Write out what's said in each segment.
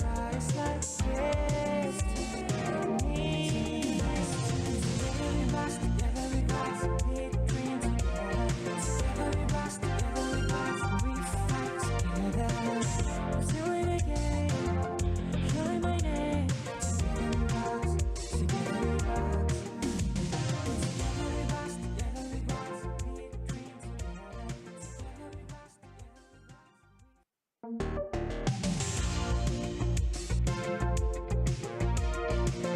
rise like this. Together we rise, together we rise, big dreams together. Together we rise, together we rise, we fight together. Do it again, calling my name. Together we rise, together we rise. Together we rise, together we rise, big dreams together. Together we rise, together we rise.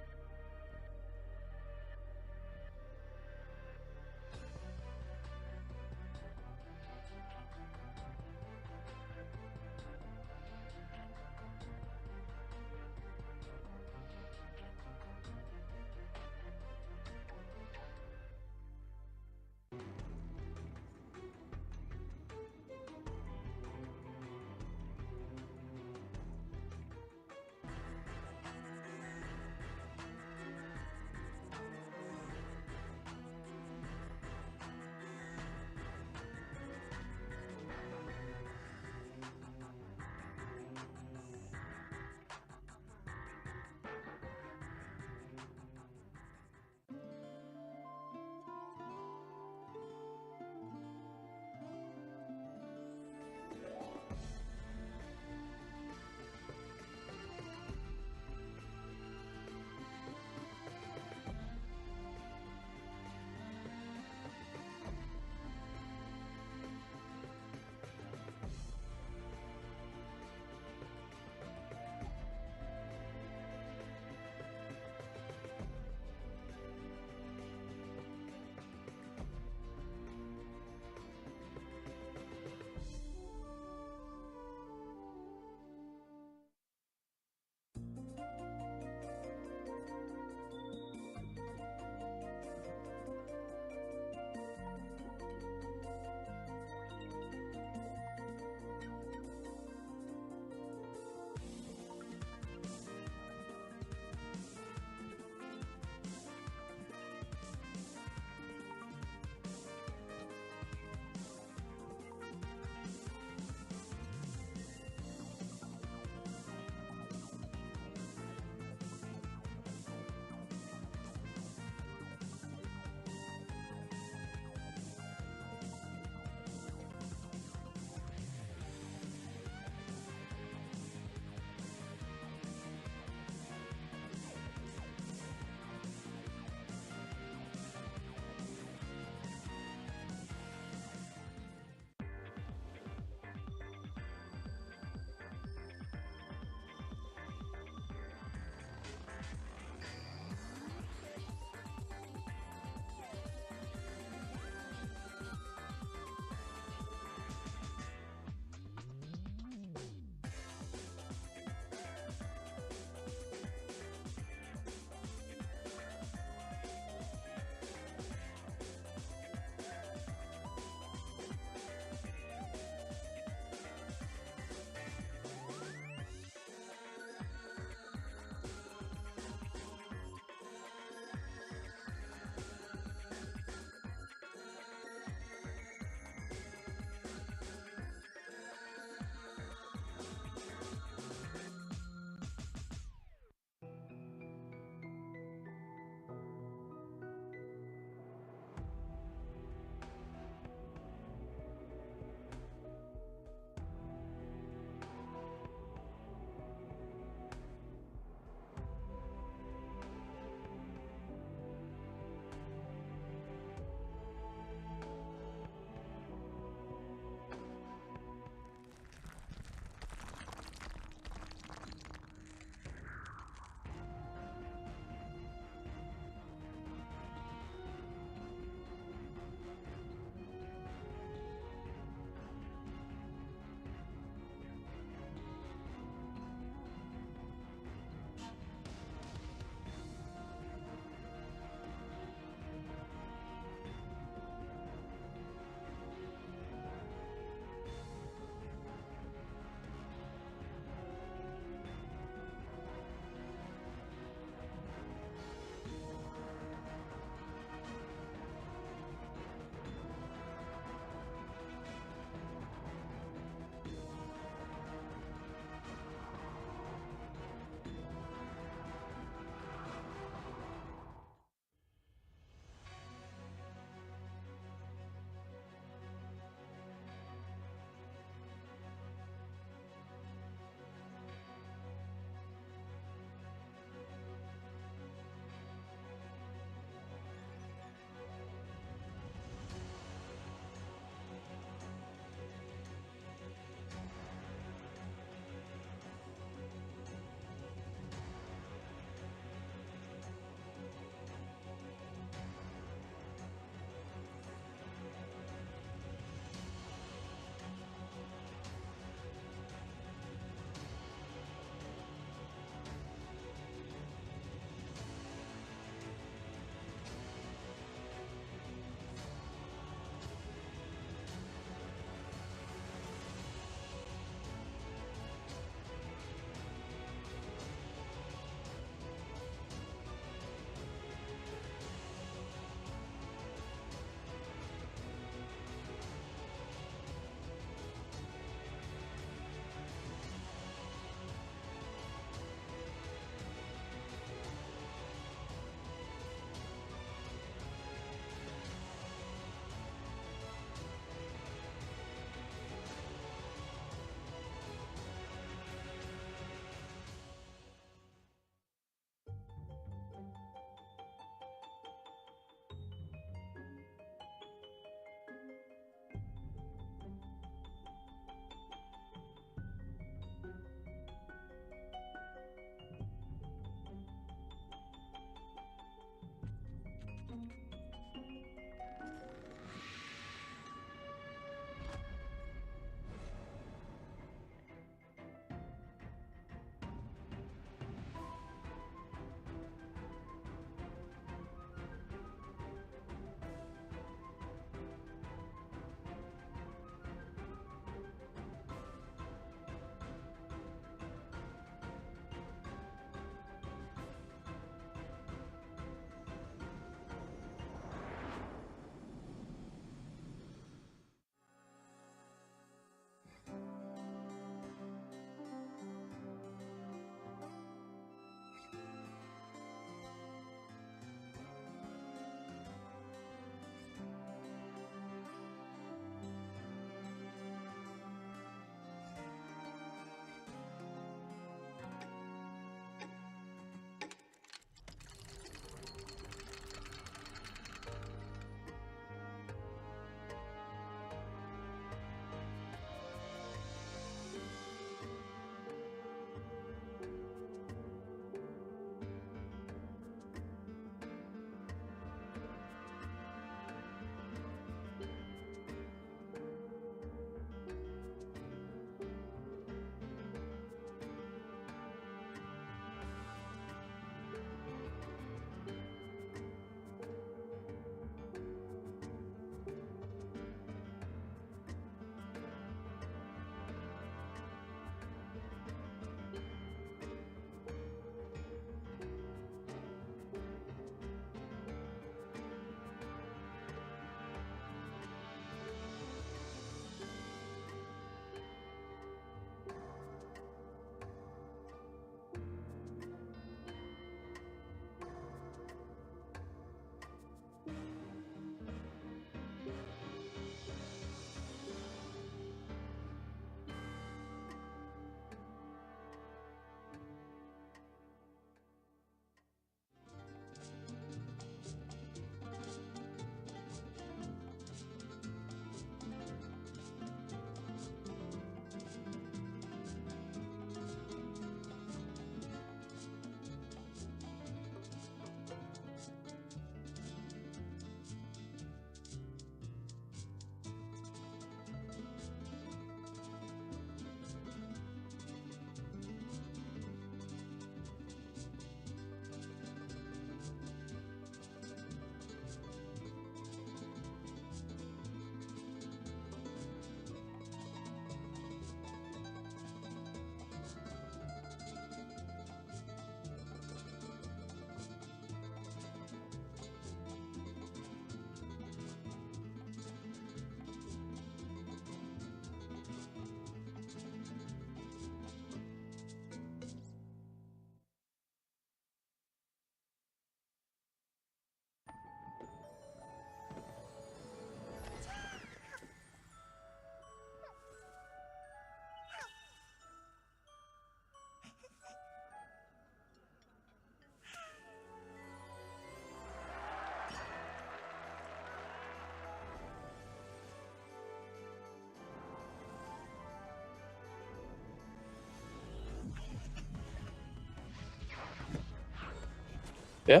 Yeah?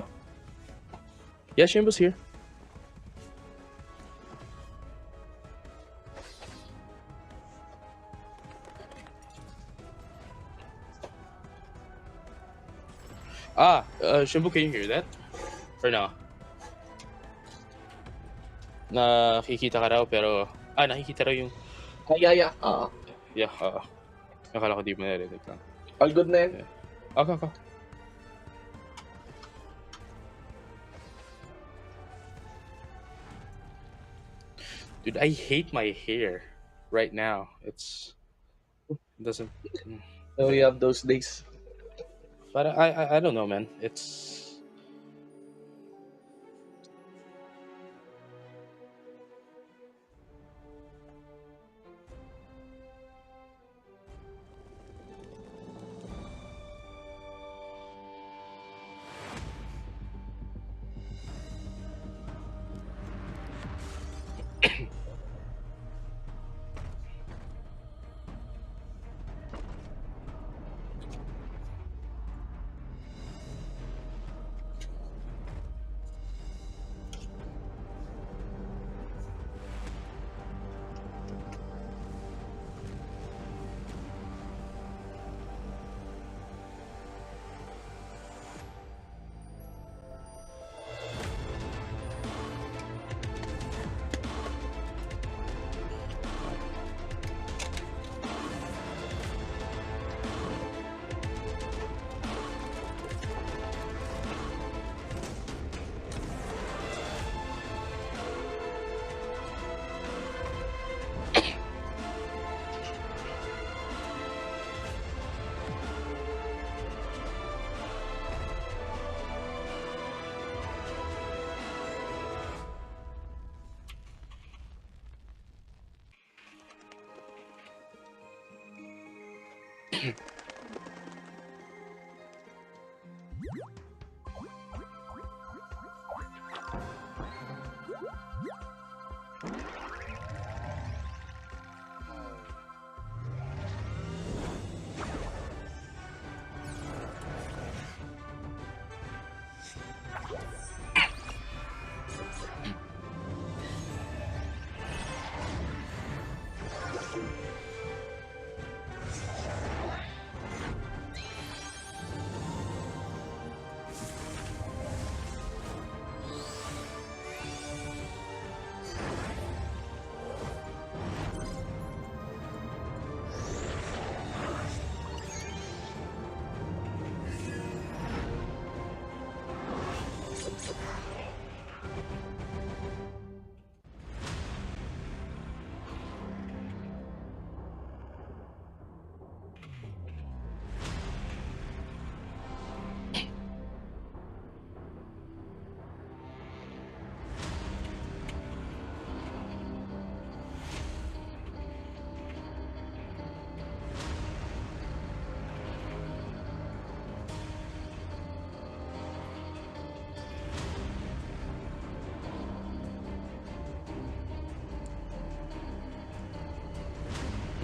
Yeah, Shimbo's here. Shimbo, can you hear that? Or no? Nakikita ka raw pero... nakikita raw yung... Yeah. Yeah, akala ko di mo narinig lang. All good na yan. Yeah. Okay. Dude, I hate my hair right now. It doesn't... So we have those days. But I don't know, man. It's...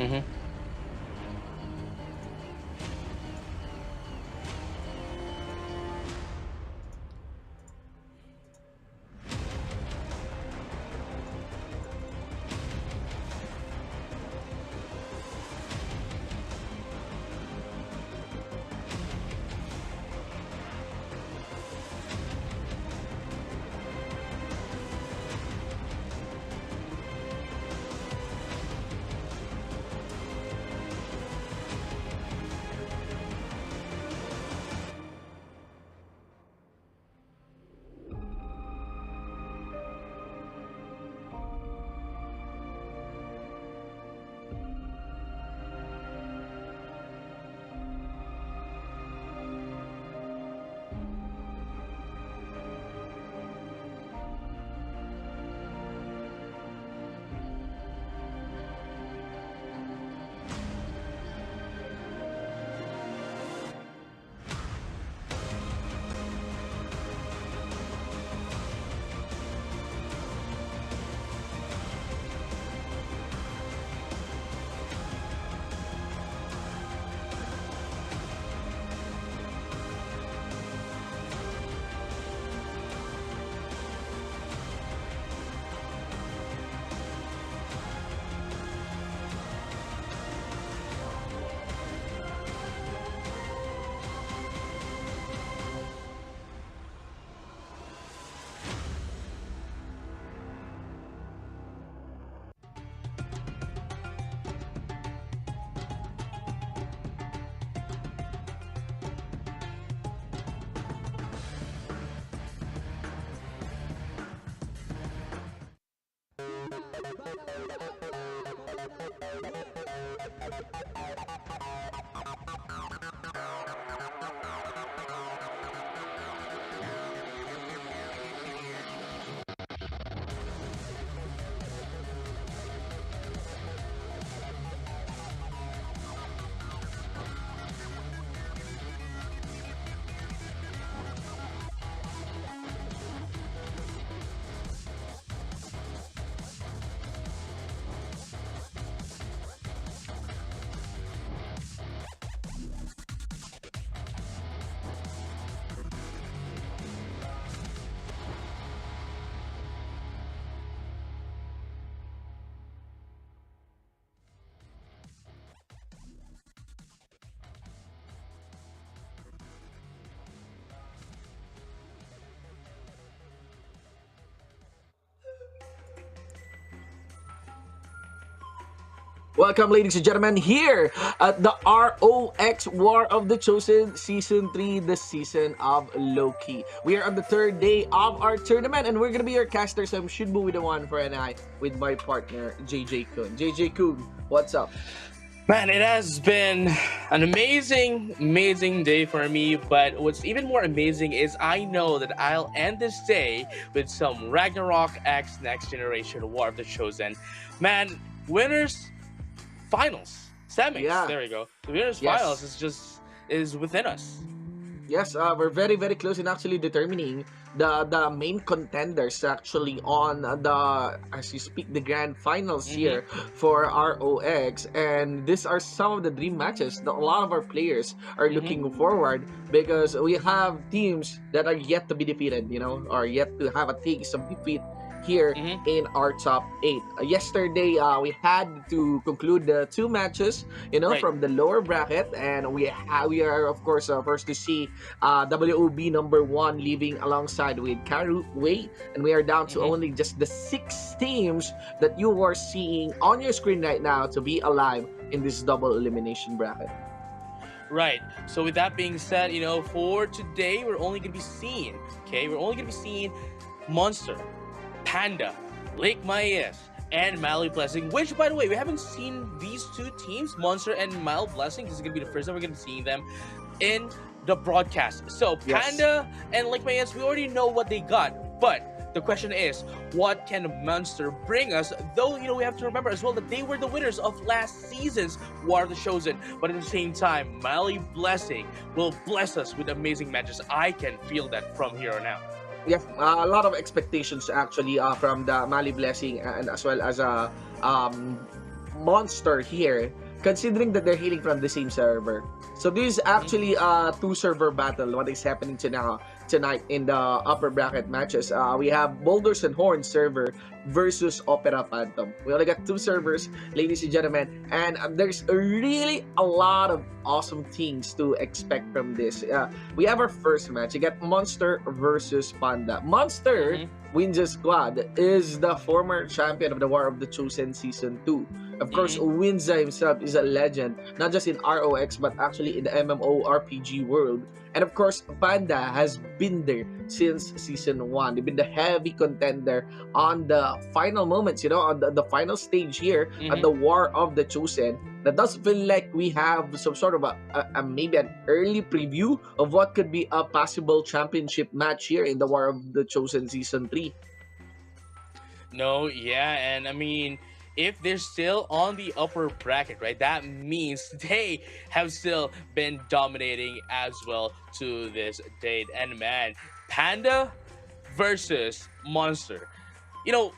Mm-hmm. Welcome, ladies and gentlemen, here at the ROX War of the Chosen Season 3, the season of Loki. We are on the third day of our tournament, and we're going to be your casters. I'm Shinbu with the one for an eye with my partner, JJ Kun. JJ Kun, what's up? Man, it has been an amazing day for me, but what's even more amazing is I know that I'll end this day with some Ragnarok X Next Generation War of the Chosen. Man, winners finals, semis. Yeah. There we go. The winners Yes. finals is within us. Yes, we're very close in actually determining the main contenders actually on the, as you speak, the grand finals here for ROX, and these are some of the dream matches that a lot of our players are looking forward, because we have teams that are yet to be defeated, or yet to have a taste of defeat here in our top 8. Yesterday, we had to conclude the 2 matches, Right. from the lower bracket, and we are of course first to see WOB number 1 leaving alongside with Karu Wei, and we are down to only just the 6 teams that you are seeing on your screen right now to be alive in this double elimination bracket. Right. So with that being said, for today we're only gonna be seeing, Monster, Panda, Lake Maes, and Mali Blessing, which, by the way, we haven't seen these 2 teams, Monster and Mali Blessing. This is going to be the first time we're going to be seeing them in the broadcast. So, Yes. Panda and Lake Maes, we already know what they got, but the question is, what can Monster bring us? Though, we have to remember as well that they were the winners of last season's War of the Chosen, but at the same time, Mali Blessing will bless us with amazing matches. I can feel that from here on out. Yeah, a lot of expectations actually from the Mali Blessing, and as well as a Monster here, considering that they're hailing from the same server. So this is actually a 2-server battle. What is happening tonight in the upper bracket matches? We have Boulders and Horns server versus Opera Phantom. We only got 2 servers, ladies and gentlemen, and there's really a lot of awesome things to expect from this. We have our first match. You got Monster versus Panda. Monster Winja Squad is the former champion of the War of the Chosen Season 2. Of course, Winja himself is a legend, not just in ROX, but actually in the MMORPG world. And of course, Panda has been there since Season 1. They've been the heavy contender on the final moments, on the final stage here at the War of the Chosen. That does feel like we have some sort of a maybe an early preview of what could be a possible championship match here in the War of the Chosen Season 3. No, yeah, and I mean, if they're still on the upper bracket, right, that means they have still been dominating as well to this date. And man, Panda versus Monster.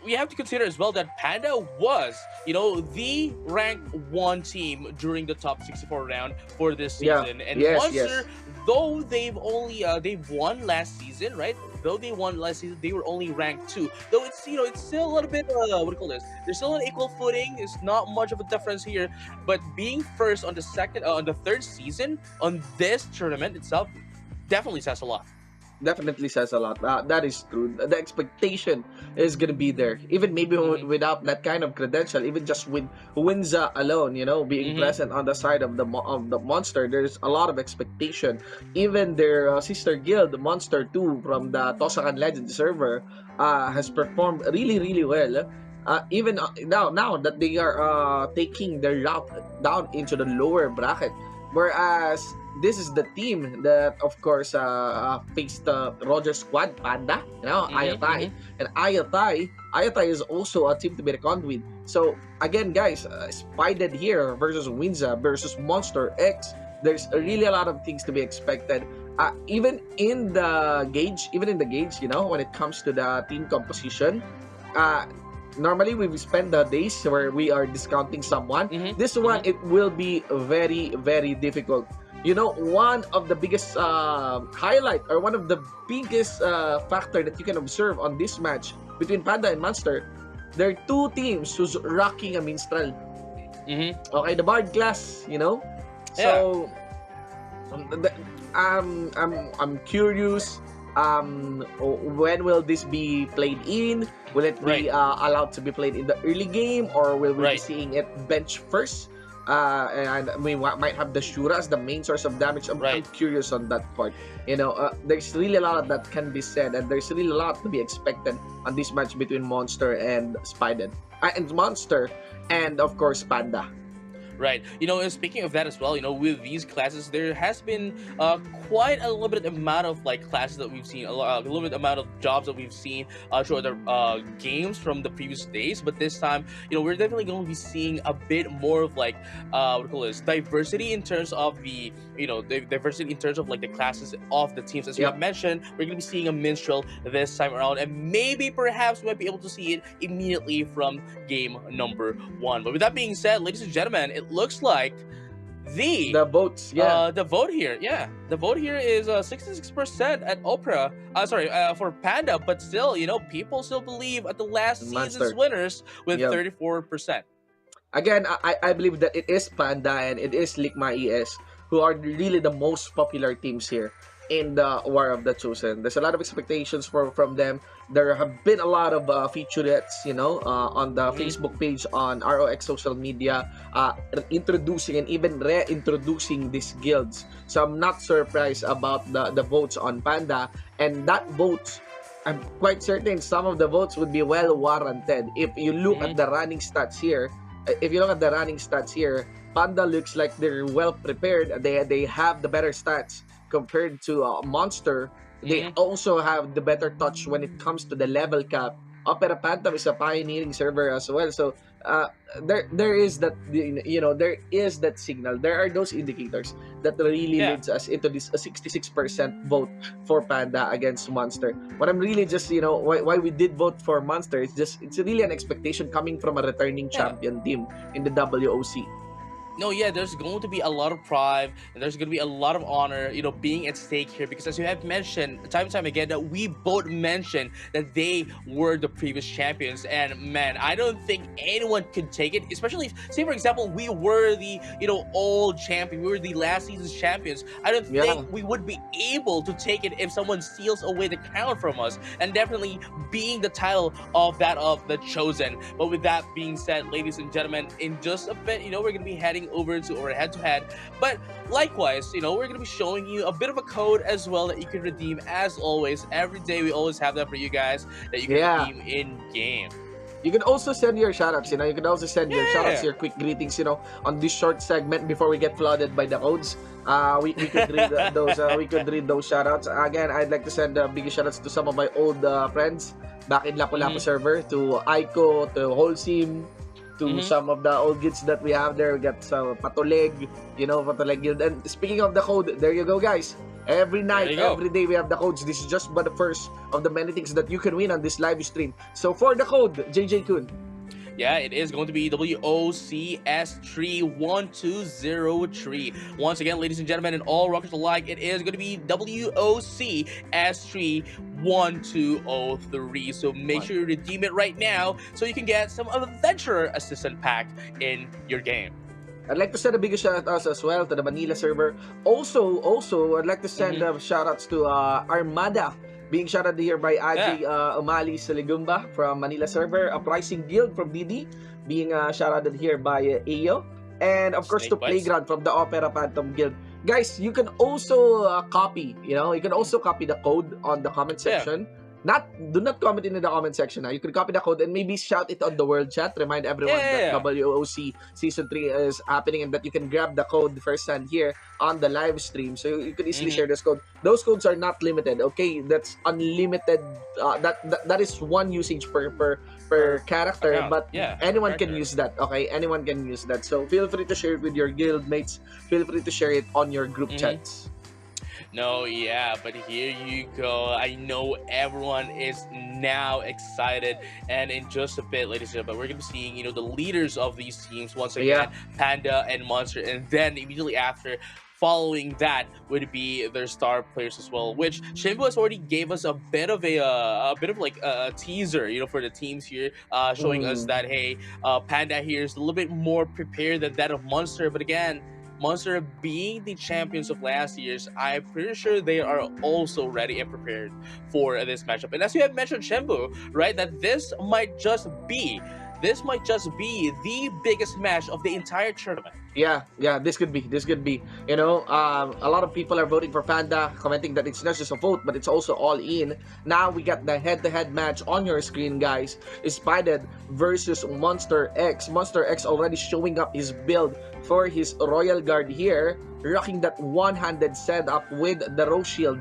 We have to consider as well that Panda was, the rank 1 team during the top 64 round for this season. Yeah. And Yes, Monster, though they've won last season, right? Though they won last season, they were only ranked 2. Though it's still a little bit what do you call this? They're still on equal footing. It's not much of a difference here. But being first on the third season on this tournament itself definitely says a lot. Definitely says a lot. That is true. The expectation is gonna be there, even maybe without that kind of credential. Even just with Winza alone, being present on the side of the Monster, there's a lot of expectation. Even their sister guild, the Monster 2 from the Tosakan Legends server, has performed really well. even now that they are taking their route down into the lower bracket, whereas this is the team that of course faced the Roger squad, Panda, Ayatai, Mm-hmm. and Ayatai is also a team to be reckoned with. So again, guys, Spided here versus Winza versus Monster X. There's really a lot of things to be expected. Even in the gauge, when it comes to the team composition, uh, normally we spend the days where we are discounting someone. Mm-hmm. This one, it will be very, very difficult. One of the biggest highlight, or one of the biggest factor that you can observe on this match between Panda and Monster, there are two teams who's rocking a minstrel. Mm-hmm. Okay, the Bard class, So, um, the- I'm curious. When will this be played in? Will it be Right. allowed to be played in the early game, or will we be Right. seeing it bench first? And we might have the Shura as the main source of damage. I'm Right. curious on that part. There's really a lot that can be said, and there's really a lot to be expected on this match between Monster and Spided. And Monster, and of course Panda. Right. And speaking of that as well, with these classes, there has been quite a limited amount of like classes that we've seen, a limited amount of jobs that we've seen throughout the games from the previous days. But this time, we're definitely going to be seeing a bit more of like what do you call this, diversity in terms of the diversity in terms of like the classes of the teams. As you Yep. have mentioned, we're going to be seeing a minstrel this time around, and maybe perhaps we might be able to see it immediately from game number 1. But with that being said, ladies and gentlemen, it looks like The votes, yeah. the vote here, the vote here is 66% at Opera. For Panda, but still, people still believe at the last season's Monster. winners with Yep. 34%. Again, I believe that it is Panda and it is Ligma ES who are really the most popular teams here in the War of the Chosen. There's a lot of expectations from them. There have been a lot of featurettes, on the Mhm. Facebook page, on ROX social media, introducing and even reintroducing these guilds. So I'm not surprised about the votes on Panda, and that votes, I'm quite certain some of the votes would be well warranted. If you look at the running stats here, Panda looks like they're well prepared. They have the better stats compared to Monster. They Mhm. also have the better touch when it comes to the level cap. Opera Phantom is a pioneering server as well. So there is that, there is that signal. There are those indicators that really Yeah. leads us into this 66% vote for Panda against Monster. What I'm really just, why we did vote for Monster, it's really an expectation coming from a returning Yeah. champion team in the WOC. No, yeah, there's going to be a lot of pride and there's going to be a lot of honor, being at stake here, because as you have mentioned time and time again, that we both mentioned that they were the previous champions, and man, I don't think anyone could take it, especially say for example we were the old champion, we were the last season's champions. I don't Yeah. think we would be able to take it if someone steals away the crown from us, and definitely being the title of the chosen. But with that being said, ladies and gentlemen, in just a bit, we're going to be heading over to our head-to-head, but likewise, we're going to be showing you a bit of a code as well that you can redeem. As always, every day we always have that for you guys that you can Yeah. redeem in game. You can also send your shoutouts, you can also send your Yeah. shoutouts, your quick greetings, on this short segment before we get flooded by the codes. We could read those shoutouts. Again, I'd like to send biggest shoutouts to some of my old friends back in Lapu-Lapu server, to Aiko, to Holcim, to some of the old guilds that we have there. We got Patoleg, Patoleg guild. And speaking of the code, there you go, guys. Every night, you go. every day we have the codes. This is just but the first of the many things that you can win on this live stream. So for the code, JJ Kun. Yeah, it is going to be WOCS31203. Once again, ladies and gentlemen, and all rockers alike, it is going to be WOCS31203. So make sure you redeem it right now so you can get some Adventurer Assistant Pack in your game. I'd like to send a big shout out as well to the Manila server. Also, I'd like to send shout outs to Armada, being shouted here by Ajay Umali Saligumba from Manila server, Uprising Guild from DD, being shouted here by Ayo, and of course to Snake Bites. Playground from the Opera Phantom Guild. Guys, you can also copy, the code on the comment section. Do not comment in the comment section. You can copy the code and maybe shout it on the world chat. Remind everyone that Yeah. WOC Season 3 is happening and that you can grab the code firsthand here on the live stream. So you can easily share this code. Those codes are not limited, okay? That's unlimited. That is one usage per character, account. but Yeah, per anyone can character. use that, okay? Anyone can use that. So feel free to share it with your guild mates. Feel free to share it on your group chats. No, yeah, but here you go. I know everyone is now excited, and in just a bit, ladies and gentlemen, we're gonna be seeing, the leaders of these teams once again, Panda and Monster, and then immediately after, following that would be their star players as well. Which Shinbu has already gave us a bit of a teaser, for the teams here, showing us that hey, Panda here is a little bit more prepared than that of Monster, but again. Monster being the champions of last year's, I'm pretty sure they are also ready and prepared for this matchup. And as you have mentioned, Shenbu, right, that this might just be the biggest match of the entire tournament. Yeah, this could be. A lot of people are voting for Panda, commenting that it's not just a vote, but it's also all in. Now we got the head-to-head match on your screen, guys. Spider versus Monster X. Monster X already showing up his build for his Royal Guard here, rocking that one-handed setup with the Rose Shield.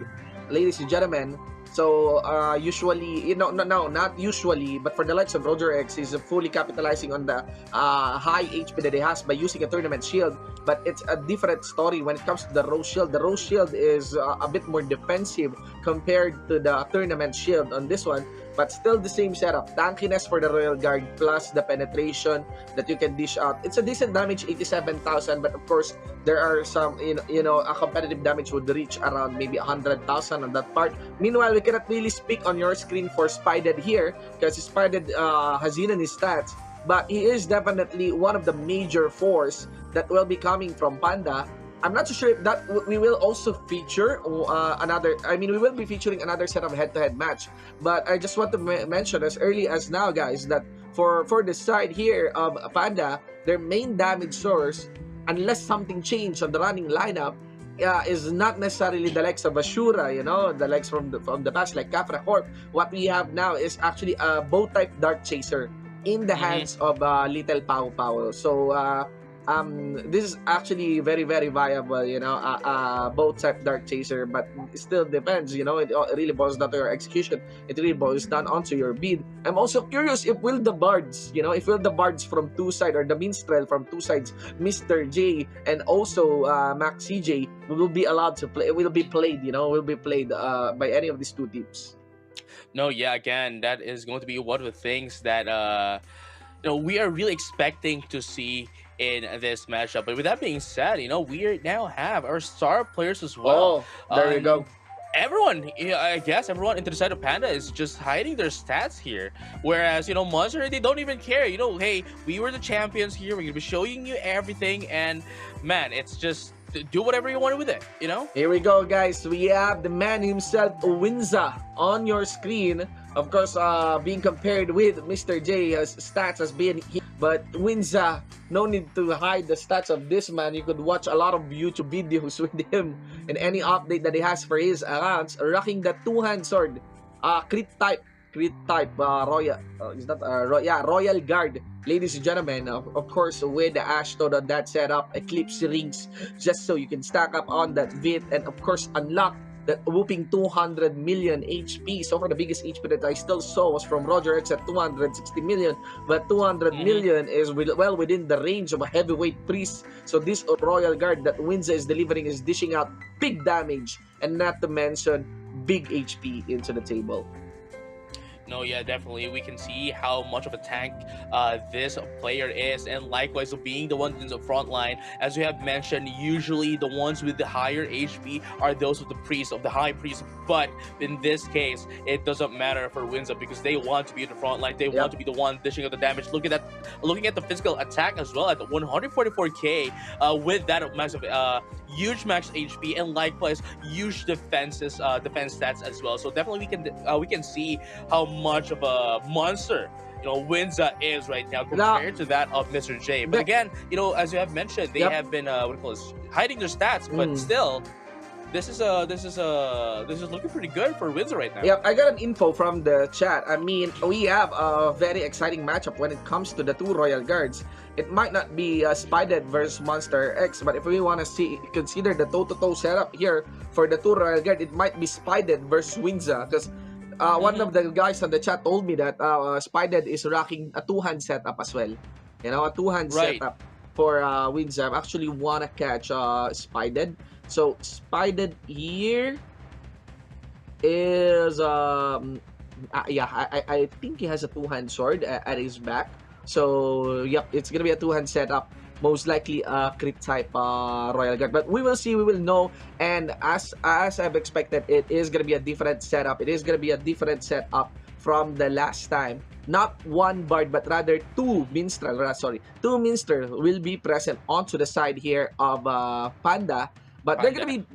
Ladies and gentlemen, so usually, no, not usually, but for the likes of Roger X, he's fully capitalizing on the high HP that he has by using a tournament shield. But it's a different story when it comes to the Rose Shield. The Rose Shield is a bit more defensive compared to the tournament shield on this one, but still the same setup. Tankiness for the Royal Guard plus the penetration that you can dish out. It's a decent damage, 87,000, but of course there are some, a competitive damage would reach around maybe 100,000 on that part. Meanwhile, we cannot really speak on your screen for Spided here because Spided has hidden his stats, but he is definitely one of the major force that will be coming from Panda. I'm not so sure if that we will also feature we will be featuring another set of head-to-head match, but I just want to mention as early as now, guys, that for the side here of Panda, their main damage source, unless something changed on the running lineup, is not necessarily the likes of Ashura, the likes from the past like Kafra Corp. What we have now is actually a bow type Dark Chaser in the hands of Little Pau Pau. So this is actually very, very viable, both type Dark Chaser, but it still depends, it really boils down to your execution. It really boils down onto your bid. I'm also curious if the bards from two sides, or the minstrel from two sides, Mr. J and also Max CJ, will be allowed to play, will be played by any of these two teams. No, yeah, again, that is going to be one of the things that we are really expecting to see in this matchup. But with that being said, we now have our star players as well. Oh, there you go. Everyone, I guess everyone into the side of Panda is just hiding their stats here. Whereas, Monster, they don't even care. Hey, we were the champions here. We're going to be showing you everything. And, man, it's just do whatever you want with it, Here we go, guys. We have the man himself, Winza, on your screen. Of course, being compared with Mr. J, his stats has been here. But Winza, no need to hide the stats of this man. You could watch a lot of YouTube videos with him and any update that he has for his accounts. Rocking the two-hand sword, crit type royal, Royal Guard. Ladies and gentlemen, of course, with the Ashton on that setup, Eclipse rings, just so you can stack up on that Vit and of course unlock that whooping 200 million HP. So far, the biggest HP that I still saw was from Roger X at 260 million, but 200 million is well within the range of a heavyweight priest. So this Royal Guard that Winza is delivering is dishing out big damage, and not to mention big HP into the table. No, yeah, definitely. We can see how much of a tank this player is, and likewise, being the ones in the front line, as we have mentioned, usually the ones with the higher HP are those of the high priest. But in this case, it doesn't matter for Winza because they want to be in the front line. They want to be the one dishing out the damage. Looking at the physical attack as well at 144k with that massive, huge max HP, and likewise huge defense stats as well. So definitely we can see how much of a monster Winza is right now compared to that of Mr. J. But again, as you have mentioned, they have been hiding their stats, but still this is looking pretty good for Windsor right now. Yep, I got an info from the chat. I mean, we have a very exciting matchup when it comes to the two Royal Guards. It might not be Spided versus Monster X, but if we want to consider the toe-to-toe setup here for the two Royal Guard, it might be Spided versus Windsor. Because one of the guys on the chat told me that Spided is rocking a two-hand setup as well. You know, a two-hand Right. setup for Windsor. I actually want to catch Spided. So, Spided here is yeah, I think he has a two-hand sword at his back. So yep, it's gonna be a two-hand setup, most likely a crit type Royal Guard, but we will see, we will know. And as I've expected, it is gonna be a different setup. It is gonna be a different setup from the last time. Not one bard, but rather two minstrel. Two minstrel will be present onto the side here of Panda, but they're gonna be,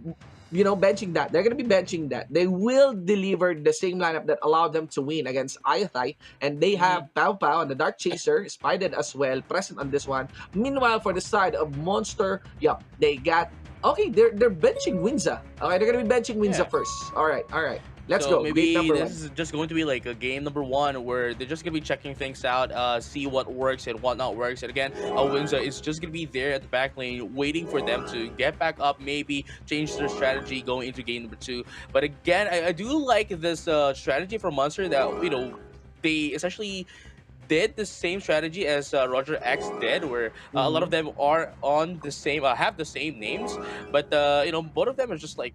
you know, benching that. They're going to be benching that. They will deliver the same lineup that allowed them to win against Ayathai. And they have Pow Pow and the Dark Chaser, Spided as well, present on this one. Meanwhile, for the side of Monster, yep, they got... Okay, they're benching Windsor. Okay, they're going to be benching Windsor first. All right. Let's So go. maybe Game number this is just going to be like a game number one where they're just gonna be checking things out, see what works and what not works. And again, Windsor is just gonna be there at the back lane, waiting for them to get back up, maybe change their strategy going into game number two. But again, I do like this strategy from Monster that, you know, they essentially did the same strategy as Roger X did, where a lot of them are on the same, have the same names, but you know, both of them are just like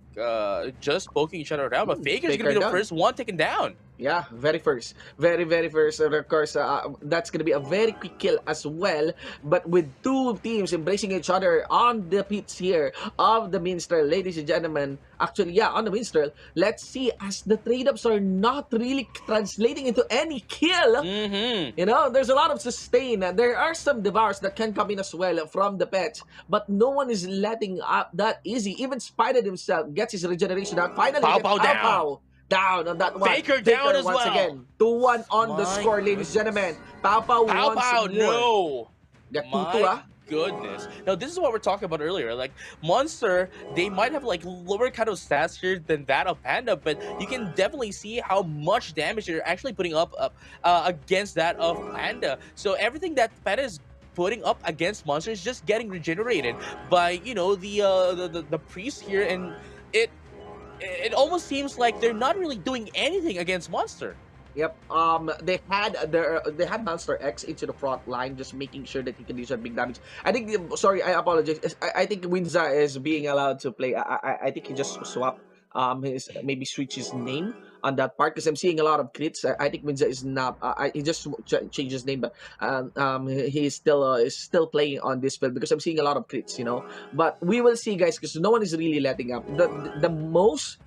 just poking each other around. But Faker's gonna be the first one taken down. Yeah, very first. Very first. And of course, that's going to be a very quick kill as well. But with two teams embracing each other on the pits here of the Minstrel, ladies and gentlemen. Actually, yeah, on the Minstrel. Let's see, as the trade-ups are not really translating into any kill. You know, there's a lot of sustain. And there are some devours that can come in as well from the pets. But no one is letting up that easy. Even Spider himself gets his regeneration out. Finally, down on that one. Faker down as once well. Again. 2-1 on the score, ladies and gentlemen. Pow once more. No. Got 2-2, Goodness. Now, this is what we're talking about earlier. Like, Monster, they might have like lower kind of stats here than that of Panda, but you can definitely see how much damage they're actually putting up against that of Panda. So everything that Panda is putting up against Monster is just getting regenerated by, you know, the priest here, and it almost seems like they're not really doing anything against Monster. Yep. They had Monster X into the front line, just making sure that he can do some big damage. I think. Sorry, I apologize. I think Windsor is being allowed to play. I think he just swapped maybe switch his name on that part, because I'm seeing a lot of crits. I think Windsor is not. He just changed his name, but he is still playing on this field because I'm seeing a lot of crits. You know, but we will see, guys, because no one is really letting up. The most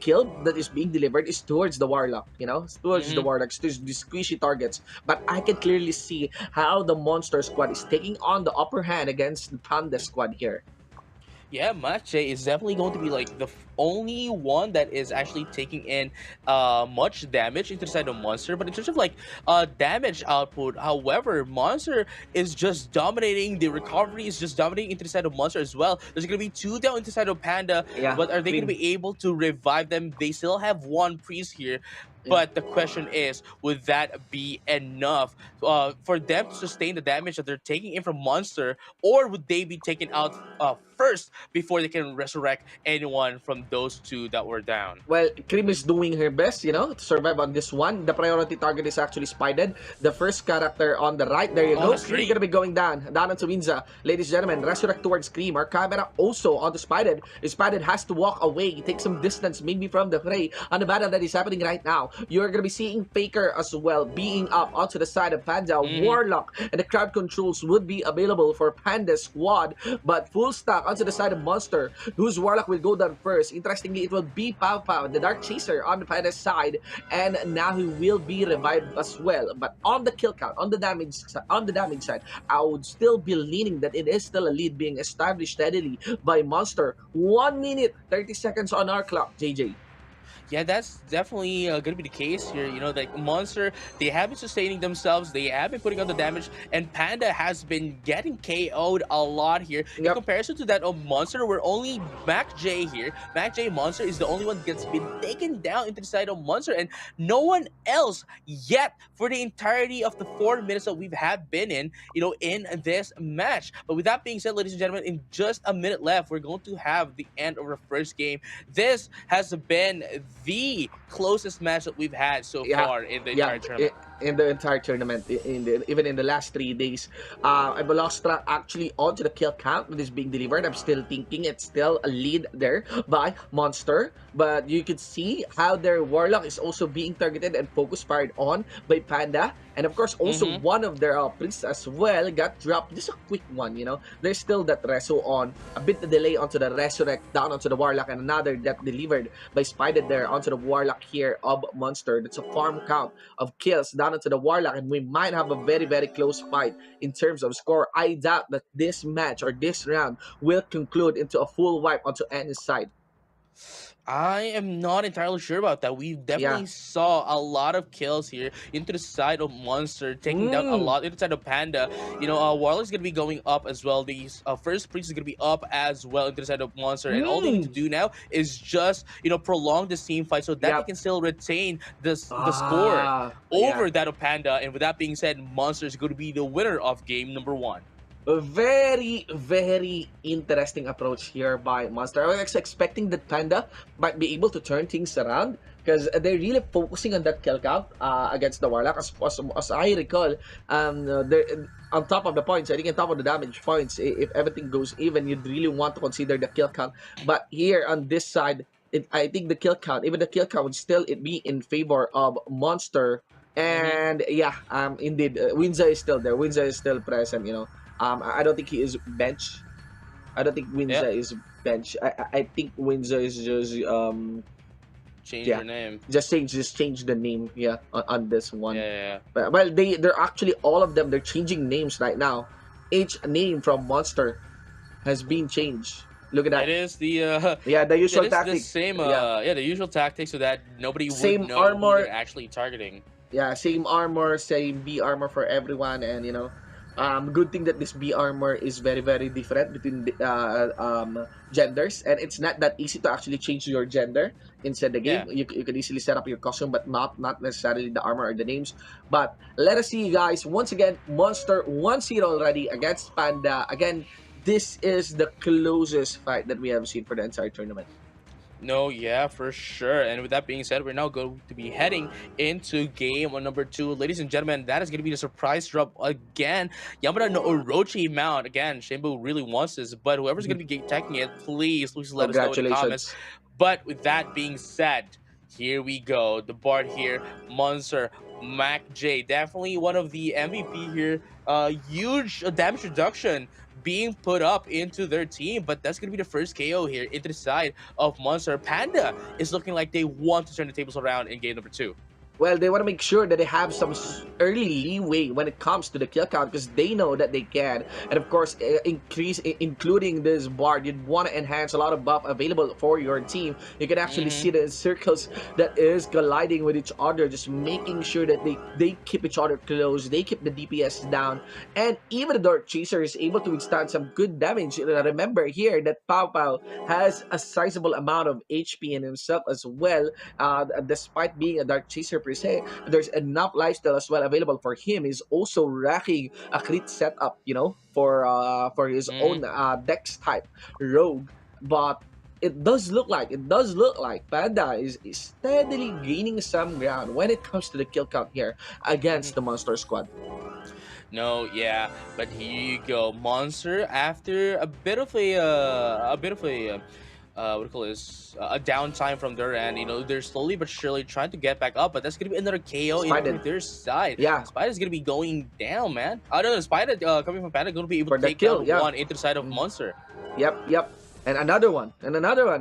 kill that is being delivered is towards the Warlock, you know, towards the Warlocks, towards the squishy targets. But I can clearly see how the Monster Squad is taking on the upper hand against the Panda Squad here. Yeah, Mache is definitely going to be like the only one that is actually taking in much damage into the side of Monster. But in terms of like damage output, however, Monster is just dominating. The recovery is just dominating into the side of Monster as well. There's going to be 2 down into the side of Panda, but are they going to be able to revive them? They still have 1 priest here. But the question is, would that be enough for them to sustain the damage that they're taking in from Monster, or would they be taken out first before they can resurrect anyone from those 2 that were down? Well, Cream is doing her best, you know, to survive on this one. The priority target is actually Spided, the first character on the right. There you go. Cream gonna be going down onto Windsor. Ladies and gentlemen, resurrect towards Cream. Our camera also onto Spided. Spided has to walk away, take some distance, maybe from the fray on the battle that is happening right now. You're gonna be seeing Faker as well being up onto the side of Panda. Warlock and the crowd controls would be available for Panda Squad, but full stack onto the side of Monster, whose Warlock will go down first. Interestingly, it will be Pow Pow, the Dark Chaser, on the Panda side, and now he will be revived as well. But on the kill count, on the damage side, I would still be leaning that it is still a lead being established steadily by Monster. 1 minute 30 seconds on our clock, JJ. Yeah, that's definitely gonna be the case here. You know, like Monster, they have been sustaining themselves, they have been putting on the damage, and Panda has been getting KO'd a lot here. In Yep. comparison to that of Monster, where only Mac J here, Mac J Monster is the only one that's been taken down into the side of Monster, and no one else yet for the entirety of the 4 minutes that we've had been in, in this match. But with that being said, ladies and gentlemen, in just a minute left, we're going to have the end of the first game. This has been the closest match that we've had so Yeah, far in the yeah. entire tournament. In the entire tournament, even in the last 3 days, I've lost track actually onto the kill count that is being delivered. I'm still thinking it's still a lead there by Monster, but you could see how their Warlock is also being targeted and focus fired on by Panda, and of course also Mhm. one of their Prince as well got dropped. Just a quick one, There's still that Reso on, a bit of delay onto the Resurrect down onto the Warlock, and another that delivered by Spider there onto the Warlock here of Monster. That's a farm count of kills down into the Warlock, and we might have a very, very close fight in terms of score. I doubt that this match or this round will conclude into a full wipe onto any side. I am not entirely sure about that. We Yeah. definitely saw a lot of kills here into the side of Monster, taking down a Mm. lot into the side of Panda. Warlock's gonna be going up as well. The first priest is gonna be up as well into the side of Monster, and all they need to Mm. do now is just prolong this team fight so that they Yep. can still retain the score Yeah. over that of Panda. And with that being said, Monster is going to be the winner of game number one. A very, very interesting approach here by Monster. I was expecting that Panda might be able to turn things around because they're really focusing on that kill count against the Warlock. As I recall, they're on top of the points, I think on top of the damage points, if everything goes even, you'd really want to consider the kill count. But here on this side, I think the kill count, even the kill count would still be in favor of Monster. Hmm. And yeah, indeed, Winza is still there. Winza is still present, I don't think he is bench. I don't think Yeah, Windsor is bench. I think Windsor is just change yeah, your name. just change the name, yeah, on this Yeah, one. yeah, yeah. But well, they're actually all of them, they're changing names right now. Each name from Monster has been changed. Look at It that. is the Yeah, the it usual is the tactic. same Yeah, the usual tactic so that nobody would same know who armor. they're actually targeting. Yeah, same armor, same B armor for everyone, and good thing that this B armor is very, very different between the genders, and it's not that easy to actually change your gender inside the game. Yeah. You can easily set up your costume, but not necessarily the armor or the names. But let us see, guys. Once again, Monster 1-0 already against Panda. Again, this is the closest fight that we have seen for the entire tournament. No, yeah, for sure. And with that being said, we're now going to be heading into game number two. Ladies and gentlemen, that is going to be the surprise drop again. Yamada no Orochi mount. Again, Shambu really wants this, but whoever's going to be taking it, please let us know in the comments. Congratulations. But with that being said, here we go. The Bard here, Monster, Mac J. Definitely one of the MVP here. Huge damage reduction being put up into their team, but that's going to be the first KO here into the side of Monster. Panda is looking like they want to turn the tables around in game number two. Well, they want to make sure that they have some early leeway when it comes to the kill count because they know that they can. And of course, including this Bard, you'd want to enhance a lot of buff available for your team. You can actually see the circles that is colliding with each other, just making sure that they keep each other close, they keep the DPS down, and even the Dark Chaser is able to withstand some good damage. Remember here that Pao Pao has a sizable amount of HP in himself as well, despite being a Dark Chaser per se, there's enough lifestyle as well available for him. He's also racking a crit setup, for his own dex type rogue. But it does look like Panda is steadily gaining some ground when it comes to the kill count here against the Monster Squad. No, yeah, but here you go, Monster. After a bit of a what do you call this? A downtime from their end. They're slowly but surely trying to get back up, but that's gonna be another KO Spider. into their side. Yeah. Spider's gonna be going down, man. I don't know. Spider coming from Panda gonna be able For to the take kill, down yeah. one into the side of Mm. Monster. Yep. And another one,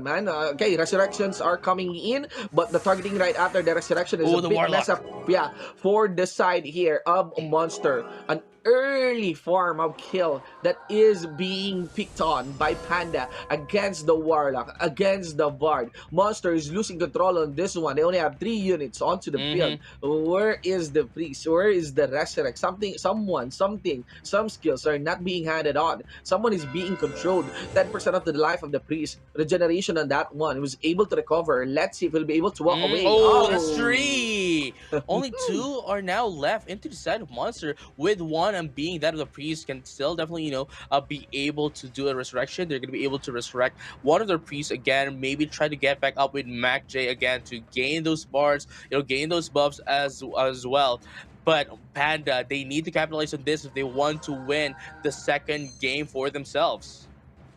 man. Okay, resurrections are coming in, but the targeting right after the resurrection is Oh, a the bit Warlock. mess up. Yeah, for the side here of Monster. And early farm of kill that is being picked on by Panda against the Warlock, against the Bard. Monster is losing control on this one. They only have 3 units onto the field. Mm-hmm. Where is the Priest? Where is the Resurrect? Some skills are not being handed on. Someone is being controlled. 10% of the life of the Priest. Regeneration on that one. He was able to recover. Let's see if he'll be able to walk away. Oh, that's Oh! three. Only two are now left into the side of Monster, with one and being that of the priest can still definitely, be able to do a resurrection. They're gonna be able to resurrect one of their priests again, maybe try to get back up with Mac J again to gain those bars, gain those buffs as well. But Panda, they need to capitalize on this if they want to win the second game for themselves.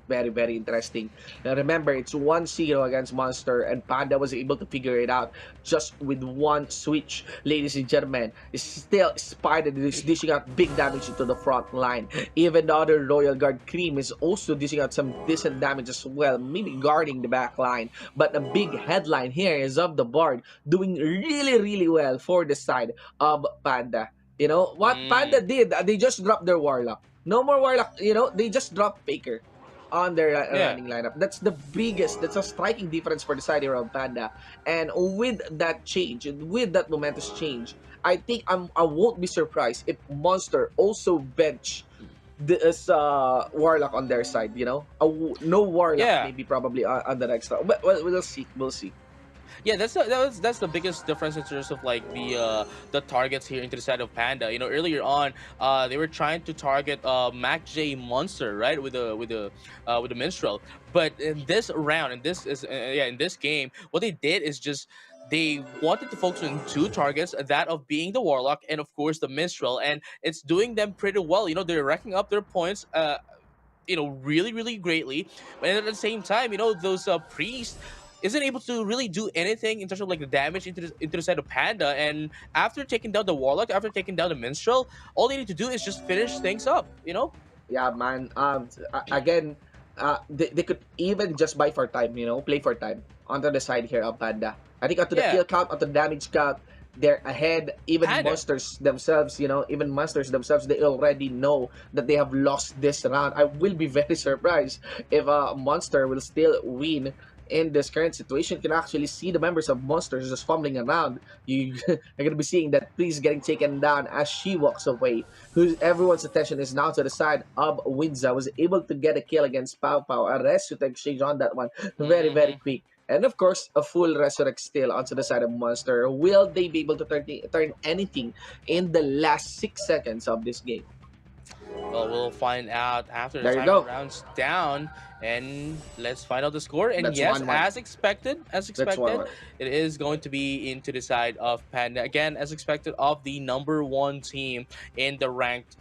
Very, very interesting. Now remember, it's 1-0 against Monster, and Panda was able to figure it out just with one switch. Ladies and gentlemen, it's still Spider is dishing out big damage into the front line. Even the other Royal Guard Cream is also dishing out some decent damage as well, maybe guarding the back line. But the big headline here is of the Bard doing really, really well for the side of Panda. You know what Mm, Panda did? They just dropped their Warlock. No more Warlock. They just dropped Faker on their yeah. running lineup. That's a striking difference for the side here of Panda. And with that change, and with that momentous change, I think I won't be surprised if Monster also bench this Warlock on their side. No Warlock, Yeah. maybe probably on the next round. But well, we'll see. We'll see. Yeah, that's the biggest difference in terms of like the targets here into the side of Panda. Earlier on, they were trying to target Mac J Monster, right, with the minstrel. But in this round, in this game, what they did is just they wanted to focus on two targets, that of being the Warlock and of course the minstrel, and it's doing them pretty well. They're racking up their points. Really, really greatly. But at the same time, those priests isn't able to really do anything in terms of like the damage into the side of Panda. And after taking down the Warlock, after taking down the Minstrel, all they need to do is just finish things up. Yeah, man. Again, they could even just buy for time, play for time onto the side here of Panda. I think onto the Yeah, kill count, onto the damage count, they're ahead. Panda. Even monsters themselves, they already know that they have lost this round. I will be very surprised if a monster will still win in this current situation. You can actually see the members of monsters just fumbling around. You are gonna be seeing that Priest getting taken down as she walks away. Everyone's attention is now to the side of Winza. Was able to get a kill against Pau Pau. A resurrect exchange on that one. Very, very Hmm. quick. And of course, a full resurrect still onto the side of Monster. Will they be able to turn anything in the last 6 seconds of this game? Well, we'll find out after the There you timer go. rounds down, and let's find out the score. And That's yes, 1-1. as expected, That's 1-1. it is going to be into the side of Panda again, as expected, of the number one team in the ranked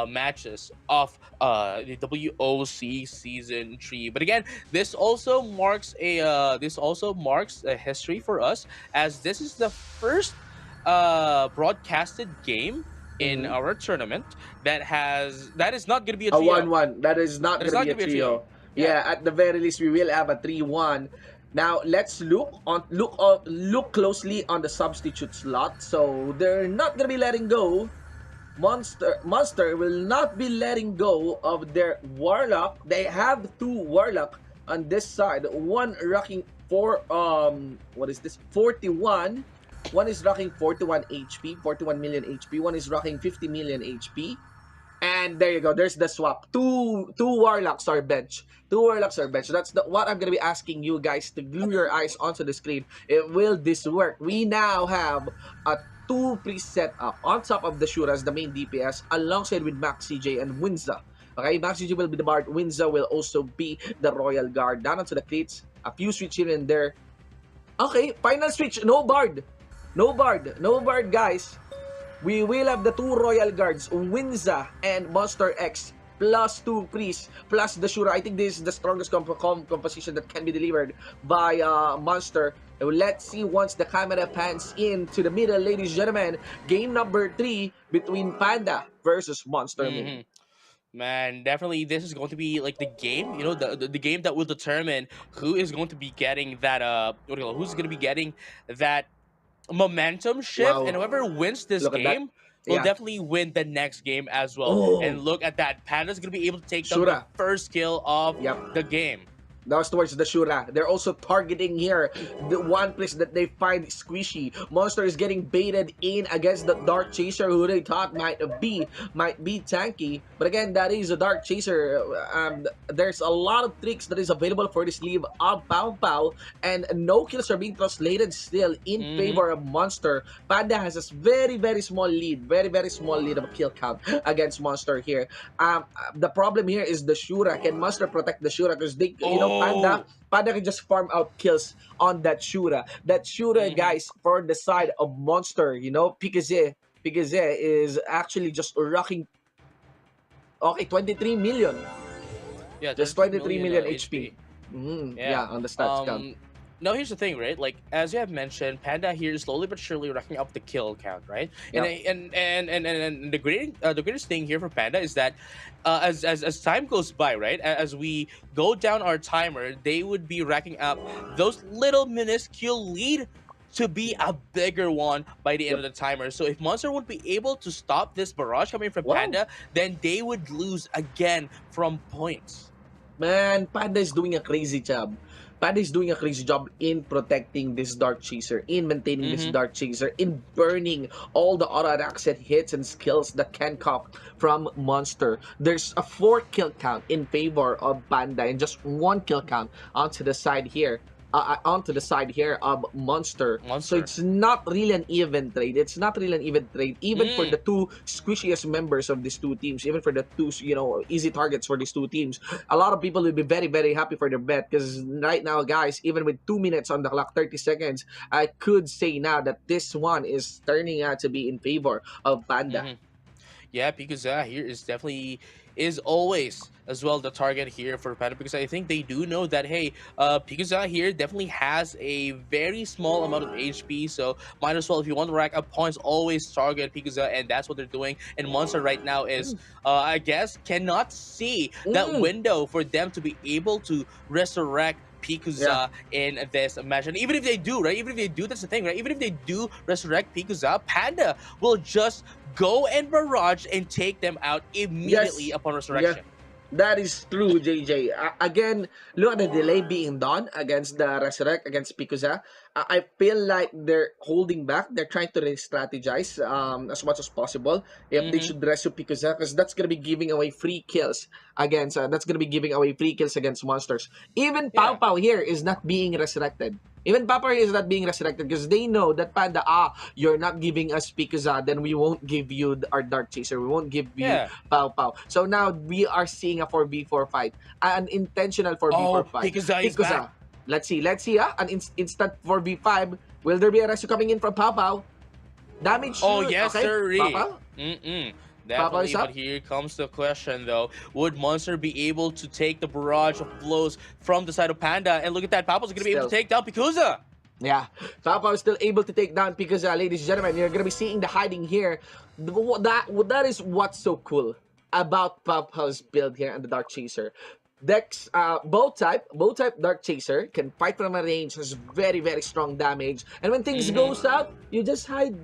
matches of the WOC season 3. But again, this also marks a history for us, as this is the first broadcasted game in Mhm. our tournament that is not going to be a A trio. 1-1. That is not That is going to not be a going to be a trio. trio. Yeah. Yeah, at the very least, we will have a 3-1. Now let's look closely on the substitute slot. So they're not gonna be letting go. Monster will not be letting go of their Warlock. They have two Warlock on this side. One rocking for what is this? 41. One is rocking 41 HP, 41 million HP. One is rocking 50 million HP. And there you go. There's the swap. Two warlocks are bench. Two warlocks are bench. That's what I'm gonna be asking you guys to glue your eyes onto the screen. Will this work? We now have a two preset up on top of the Shura as the main DPS, alongside with Max CJ and Winza. Okay, Max CJ will be the Bard. Winza will also be the Royal Guard. Down onto the cleats. A few switch here and there. Okay, final switch. No Bard. No Bard. No Bard, guys. We will have the two Royal Guards, Winza and Monster X, plus two Priests, plus the Shura. I think this is the strongest composition that can be delivered by Monster. Let's see once the camera pans into the middle, ladies and gentlemen. Game number 3 between Panda versus Monster Hmm. Main. Man, definitely this is going to be like the game, the game that will determine who is going to be getting that what do you call it, who's going to be getting that momentum shift, and Wow, whoever wins this look at that. game, will Yeah. definitely win the next game as well. Oh, And look at that. Panda's going to be able to take down the Shura. first kill of Yep. the game. That was towards the Shura. They're also targeting here the one place that they find squishy. Monster is getting baited in against the Dark Chaser, who they thought might be tanky. But again, that is a Dark Chaser. There's a lot of tricks that is available for this leave of Pow Pow, and no kills are being translated still in favor of Monster. Panda has a very small lead, very small lead of a kill count against Monster here. The problem here is the Shura. Can Monster protect the Shura? Because they, Panda, Oh. Panda can just farm out kills on that Shura. That Shura, Mhm. guys, for the side of Monster, Pikaze is actually just rocking. Okay, 23 million. Yeah, Just 23 23 million million HP. HP. Yeah, Yeah. on the stats count. Now here's the thing, right? Like as you have mentioned, Panda here is slowly but surely racking up the kill count, right? And Yep. and the greatest thing here for Panda is that as time goes by, right? As we go down our timer, they would be racking up those little minuscule lead to be a bigger one by the end Yep. of the timer. So if Monster would be able to stop this barrage coming from Wow. Panda, then they would lose again from points. Man, Panda is doing a crazy job. Panda is doing a crazy job in protecting this Dark Chaser, in maintaining this Mm-hmm. Dark Chaser, in burning all the auto attacks and hits and skills that can come from Monster. There's a 4 kill count in favor of Panda and just 1 kill count onto the side here. Of Monster. So Monster. it's not really an even trade. It's not really an even trade, even for the Mm. two squishiest members of these two teams, even for the two, easy targets for these two teams. A lot of people will be very happy for their bet because right now, guys, even with 2 minutes on the clock, 30 seconds, I could say now that this one is turning out to be in favor of Panda. Mm-hmm. Yeah, because here is always as well the target here for Panda, because I think they do know that hey, Pikachu here definitely has a very small amount of HP, so might as well, if you want to rack up points, always target Pikachu, and that's what they're doing. And Monster right now is I guess cannot see that Mm, window for them to be able to resurrect yeah. Pikuza in this match. And even if they do, right? Even if they do, that's the thing, right? Even if they do resurrect Pikuza, Panda will just go and barrage and take them out immediately Yes. upon Yeah. resurrection. That is true, JJ. Again, look at the delay being done against the Resurrect, against Pikuza. I feel like they're holding back. They're trying to re-strategize as much as possible if they Mm-hmm. should resu Pikuza, because that's going to be giving away free kills against, monsters. Even Pau Yeah. Pau here is not being resurrected. Even Pau Pau is not being resurrected because they know that Panda, you're not giving us Pikuza, then we won't give you our Dark Chaser. We won't give you Yeah. Pau Pau. So now we are seeing a 4v4 fight, an intentional 4v4 Oh, fight. Pikuza is back. Let's see, an instant 4v5. Will there be a resu coming in from Pau Pau? Damage. Oh, yes, okay. sir. Pau Pau? Mm-mm. Pau Pau is Definitely, but up. here comes the question though. Would Monster be able to take the barrage of blows from the side of Panda? And look at that, Papa's gonna be able to Still. take down Pikuza. Yeah, Pau Pau is still able to take down because, ladies and gentlemen, you're gonna be seeing the hiding here. That is what's so cool about Pau Pau's build here and the Dark Chaser. Dex, both type Dark Chaser can fight from a range, has very strong damage, and when things Mm-hmm. goes out, you just hide.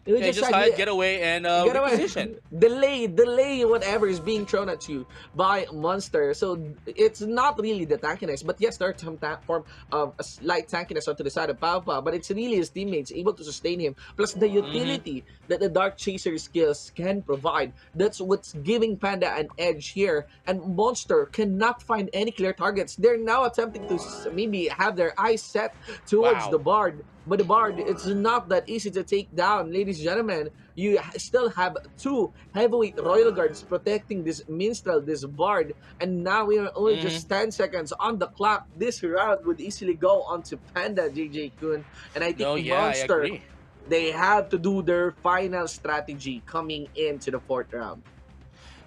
You Yeah, just hide, get away, and get away. reposition. delay whatever is being thrown at you by Monster. So it's not really the tankiness, but yes, there's some form of a slight tankiness onto the side of Pau Pau, but it's really his teammates able to sustain him, plus the utility that the Dark Chaser skills can provide. That's what's giving Panda an edge here, and Monster cannot find any clear targets. They're now attempting to maybe have their eyes set towards Wow. the Bard, but the Bard, it's not that easy to take down, ladies and gentlemen. You still have two heavyweight Royal Guards protecting this Minstrel, this Bard, and now we are only just 10 seconds on the clock. This round would easily go on to Panda, JJ Kun, and I think No, yeah, I Monster, agree. they have to do their final strategy coming into the 4th round.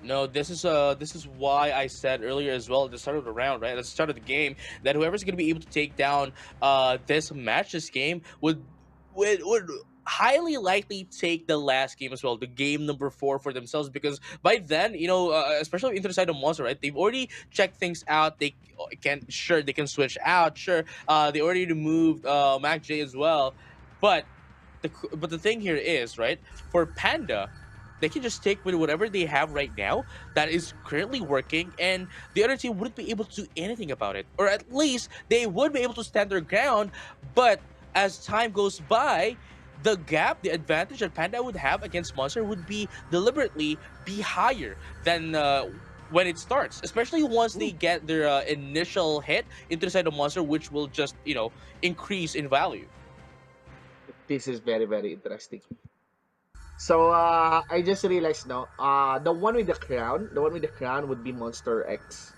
No, this is why I said earlier as well at the start of the round, right? At the start of the game, that whoever's gonna be able to take down this match, this game, would highly likely take the last game as well, the game number 4 for themselves, because by then, especially into the side of Monster, right? They've already checked things out. They can switch out, sure. They already removed Mac J as well, but but the thing here is, right, for Panda, they can just stick with whatever they have right now that is currently working, and the other team wouldn't be able to do anything about it, or at least they would be able to stand their ground. But as time goes by, the gap, the advantage that Panda would have against Monster would be deliberately be higher than when it starts, especially once they get their initial hit into the side of Monster, which will just increase in value. This is very, very interesting. So I just realized now, the one with the crown would be Monster X.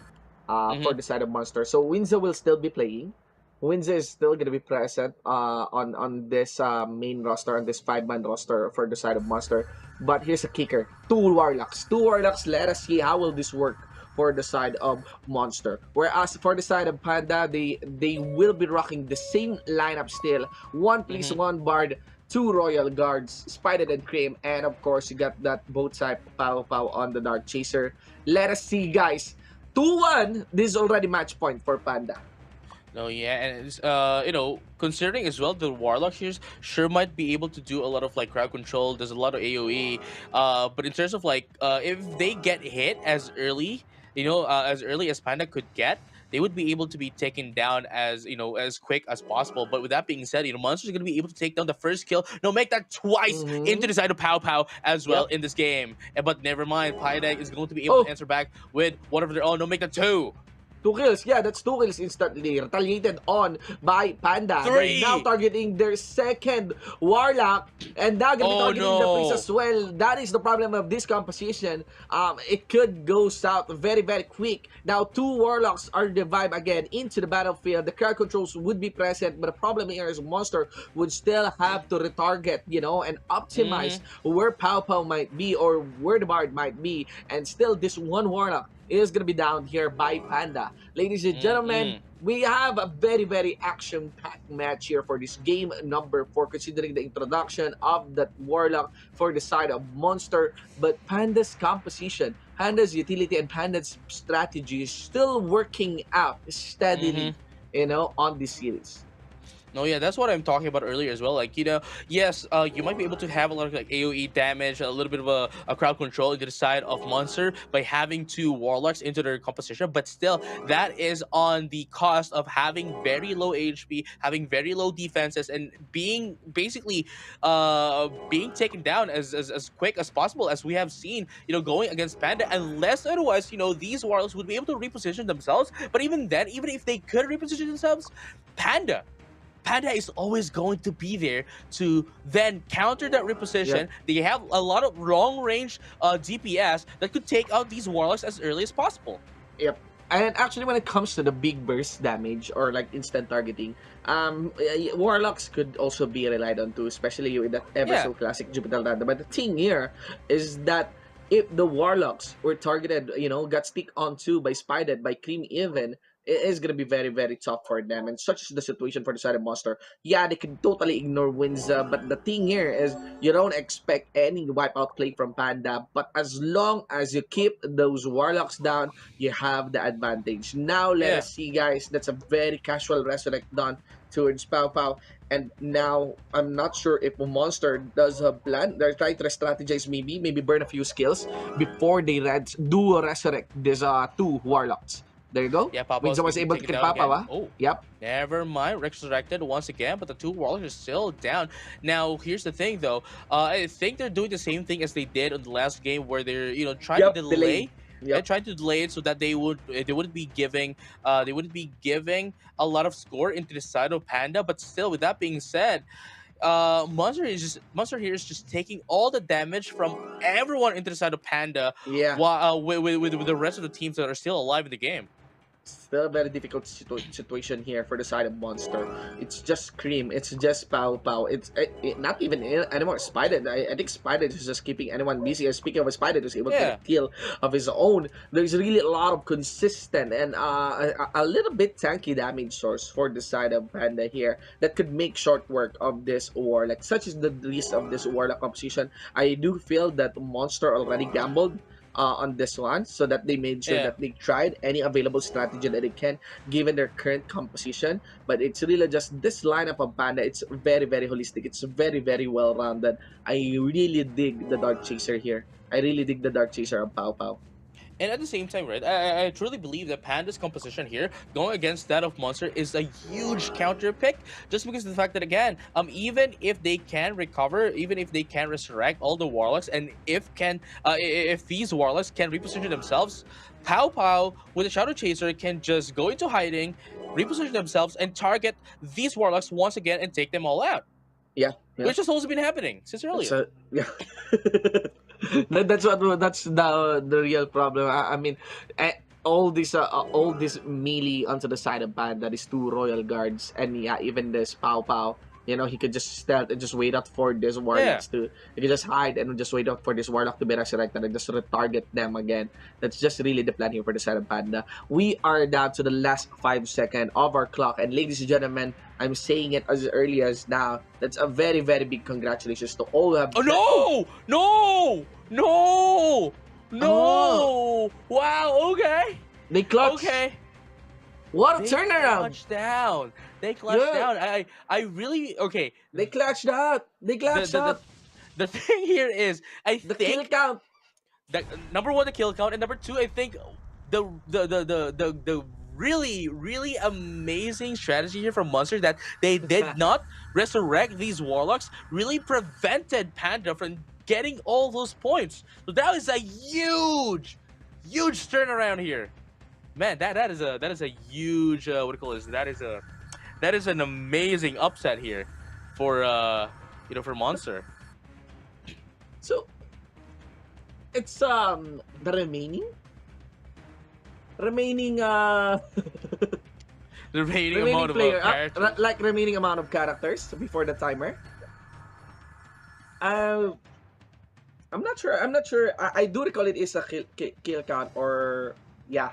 For Hmm. the side of Monster. So Windsor will still be playing. Windsor is still gonna be present on this main roster, on this 5-man roster for the side of Monster. But here's a kicker: two Warlocks. Two Warlocks. Let us see how will this work for the side of Monster. Whereas for the side of Panda, they will be rocking the same lineup still. One Priest, Hmm. one Bard, two Royal Guards, Spider and Cream, and of course you got that both side Pow Pow on the Dark Chaser. Let us see, guys. 2-1. This is already match point for Panda. No, yeah, and it's, considering as well the Warlock here sure might be able to do a lot of like crowd control. There's a lot of AOE, but in terms of like if they get hit as early, as early as Panda could get, they would be able to be taken down as as quick as possible. But with that being said, Monster's gonna be able to take down the first kill. No, make that twice into Mm-hmm. the side of Pow Pow as well Yep. in this game. But never mind, Panda is going to be able to Oh, answer back with one of their own. No, make that two. 2 kills. Yeah, that's 2 kills instantly. Retaliated on by Panda. They're now Three. targeting their second Warlock. And now gonna be Oh targeting the Priest no. as well. That is the problem of this composition. It could go south very, very quick. Now, two Warlocks are revived again into the battlefield. The crowd controls would be present, but the problem here is Monster would still have to retarget, and optimize Hmm. where Pow Pow might be or where the Bard might be. And still, this one Warlock is going to be down here by Panda. Ladies and gentlemen, Mm-mm. we have a very, very action-packed match here for this game number 4, considering the introduction of that Warlock for the side of Monster. But Panda's composition, Panda's utility, and Panda's strategy is still working out steadily, Mm-hmm. on this series. No, yeah, that's what I'm talking about earlier as well. Like, yes, you might be able to have a lot of like AOE damage, a little bit of a crowd control into the side of Monster by having two Warlocks into their composition, but still, that is on the cost of having very low HP, having very low defenses, and being basically being taken down as quick as possible, as we have seen, going against Panda, unless otherwise, these Warlocks would be able to reposition themselves. But even then, even if they could reposition themselves, Panda. Panda is always going to be there to then counter that reposition. Yep. They have a lot of long range DPS that could take out these warlocks as early as possible. Yep. And actually, when it comes to the big burst damage or like instant targeting, warlocks could also be relied on too, especially with that ever Yeah. so classic Jupiter Dada. But the thing here is that if the warlocks were targeted, got stick onto by Spider, by Cream even, it is gonna be very, very tough for them. And such is the situation for the side of Monster. Yeah, they can totally ignore Winza, but the thing here is you don't expect any wipeout play from Panda. But as long as you keep those warlocks down, you have the advantage. Now let Yeah. us see, guys. That's a very casual resurrect done towards Pow Pow. And now I'm not sure if a monster does a plan. They're trying to strategize, maybe burn a few skills before they do a resurrect these two warlocks. There you go. Yeah, When Papa's someone's being able to taken kill down Papa, again. ah. Oh, Yep. never mind. Resurrected once again, but the two warlocks are still down. Now, here's the thing, though. I think they're doing the same thing as they did on the last game, where they're trying to Yep. Delayed. delay. Yeah, Yep. trying to delay it so that they wouldn't be giving a lot of score into the side of Panda. But still, with that being said, Monster here is just taking all the damage from everyone into the side of Panda, Yeah. while with the rest of the teams that are still alive in the game. Still a very difficult situation here for the side of Monster. It's just Cream. It's just Pow Pow. It's not even anymore Spider. I think Spider is just keeping anyone busy. And speaking of Spider, is able to get Yeah. a kill of his own. There's really a lot of consistent and a little bit tanky damage source for the side of Panda here that could make short work of this Warlock. Such is the list of this Warlock composition. I do feel that Monster already gambled on this one, so that they made sure Yeah. that they tried any available strategy that they can, given their current composition. But it's really just this lineup of Panda. It's very, very holistic. It's very, very well rounded. I really dig the Dark Chaser here. I really dig the Dark Chaser of Pao Pao. And at the same time, right, I truly believe that Panda's composition here, going against that of Monster, is a huge counter pick, just because of the fact that, again, even if they can recover, even if they can resurrect all the Warlocks, and if these Warlocks can reposition themselves, Pow Pow with a Shadow Chaser can just go into hiding, reposition themselves, and target these Warlocks once again and take them all out, Yeah, yeah. which has also been happening since It's earlier. yeah. That's the real problem. I mean, eh, all this melee onto the side of Panda, these two royal guards, and yeah, even this Pow Pow. You know, he could just stealth and just wait out for this Yeah. warlocks to. He could just hide and just wait out for this warlock to be resurrected and just retarget them again. That's just really the plan here for the side of Panda. We are down to the last 5 seconds of our clock, and ladies and gentlemen, I'm saying it as early as now. That's a very, very big congratulations to all who have. Oh no! No! No! Oh, No! Wow, okay. they clutched. Okay. What a They turnaround! clutched down. They clutched Yeah, down. I really okay. they clutched out. They The clutched the the, out. the thing here is I The kill think count. that number one, the kill count, and number two, I think the really amazing strategy here from Monster that they did not resurrect these Warlocks really prevented Panda from getting all those points. So that is a huge turnaround here. Man, that is a huge what do you call this? That is an amazing upset here for for Monster. So it's the remaining The remaining remaining amount of player characters. like remaining amount of characters before the timer. Uh, I'm not sure. I do recall it is a kill count or yeah.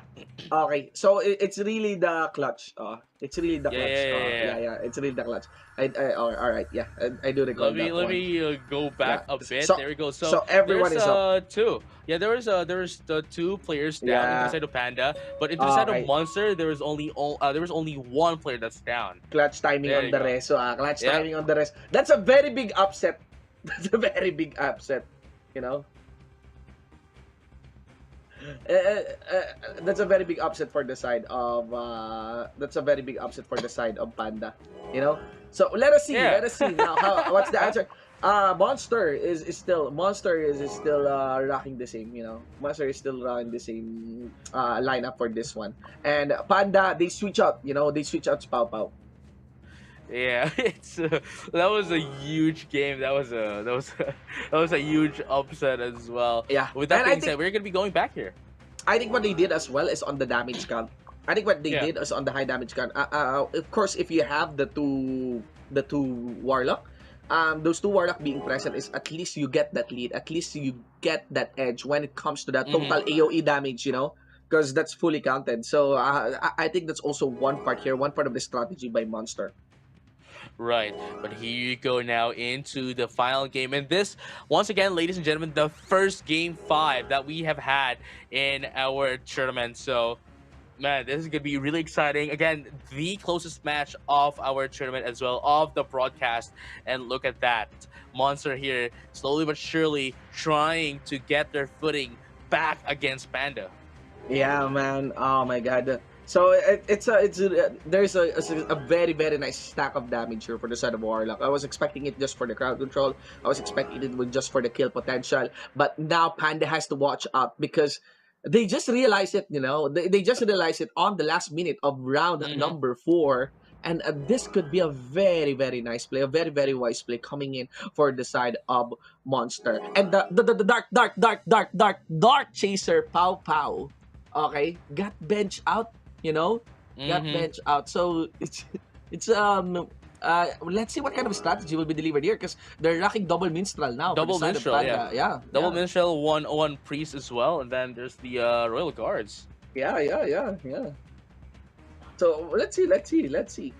Okay, so it's really the clutch. It's really the Yeah, clutch. yeah, yeah, yeah. Yeah. It's really the clutch. All right. Yeah, I do recall that Let one. me go Yeah. back a bit. So There we go. so So everyone there's is up. two. Yeah, there was the two players down into the Yeah. side of Panda, but into the side of Okay. Monster there was only one player that's down. Clutch timing There on you the go. rest. So clutch Yep. timing on the rest. That's a very big upset. That's a very big upset. You know. That's a very big upset for the side of that's a very big upset for the side of Panda, you know. So Yeah. let us see now how what's the answer. Monster is still rocking the same, you know. Monster is still rocking the same lineup for this one, and Panda they switch out, you know, they switch out Pau Pau. Yeah, it's that was a huge game. That was a huge upset as well. Yeah, With that and being said, we're gonna be going back here. I think what they did as well is on the damage count. I think what they Yeah. did is on the high damage count. Of course, if you have the two warlock, those two warlock being present is at least you get that lead. At least you get that edge when it comes to that total AOE damage. You know, because that's fully counted. So I think that's also one part here, one part of the strategy by Monster. Right, but here you go now into the final game. And this, once again, ladies and gentlemen, the first game 5 that we have had in our tournament. So, man, this is going to be really exciting. Again, the closest match of our tournament as well, of the broadcast. And look at that. Monster here, slowly but surely, trying to get their footing back against Panda. Yeah, man. Oh my god. So there's a very very nice stack of damage here for the side of Warlock. I was expecting it just for the crowd control. I was expecting it with just for the kill potential. But now Panda has to watch out because they just realized it. You know, they just realized it on the last minute of round number 4. And this could be a very very nice play, a very very wise play coming in for the side of Monster. And the dark chaser Pow Pow, okay, got benched out, you know, got benched out. So it's let's see what kind of strategy will be delivered here because they're rocking double minstrel now for the Double side minstrel, of Panda. Yeah, Double yeah. minstrel, one priest as well, and then there's the royal guards. Yeah. So let's see.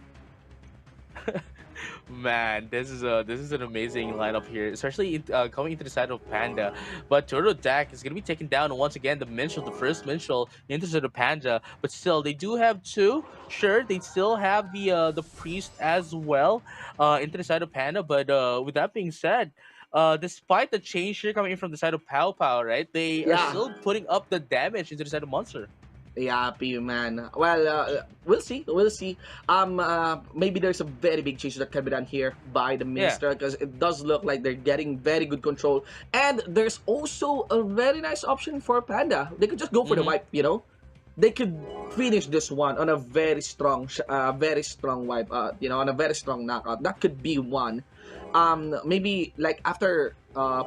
Man, this is an amazing lineup here, especially coming into the side of Panda. But Turtle Deck is gonna be taken down once again. The Minstrel, the first Minstrel into the side of Panda, but still they do have two. Sure, they still have the priest as well into the side of Panda. But with that being said, despite the change here coming in from the side of Pow Pow, right? They are Yeah. still putting up the damage into the side of Monster. Yeah, PU man. Well, we'll see. We'll see. Maybe there's a very big change that can be done here by the Yeah. Minister because it does look like they're getting very good control. And there's also a very nice option for Panda. They could just go for the Mm-hmm. wipe. You know, they could finish this one on a very strong wipe. On a very strong knockout. That could be one. Maybe like after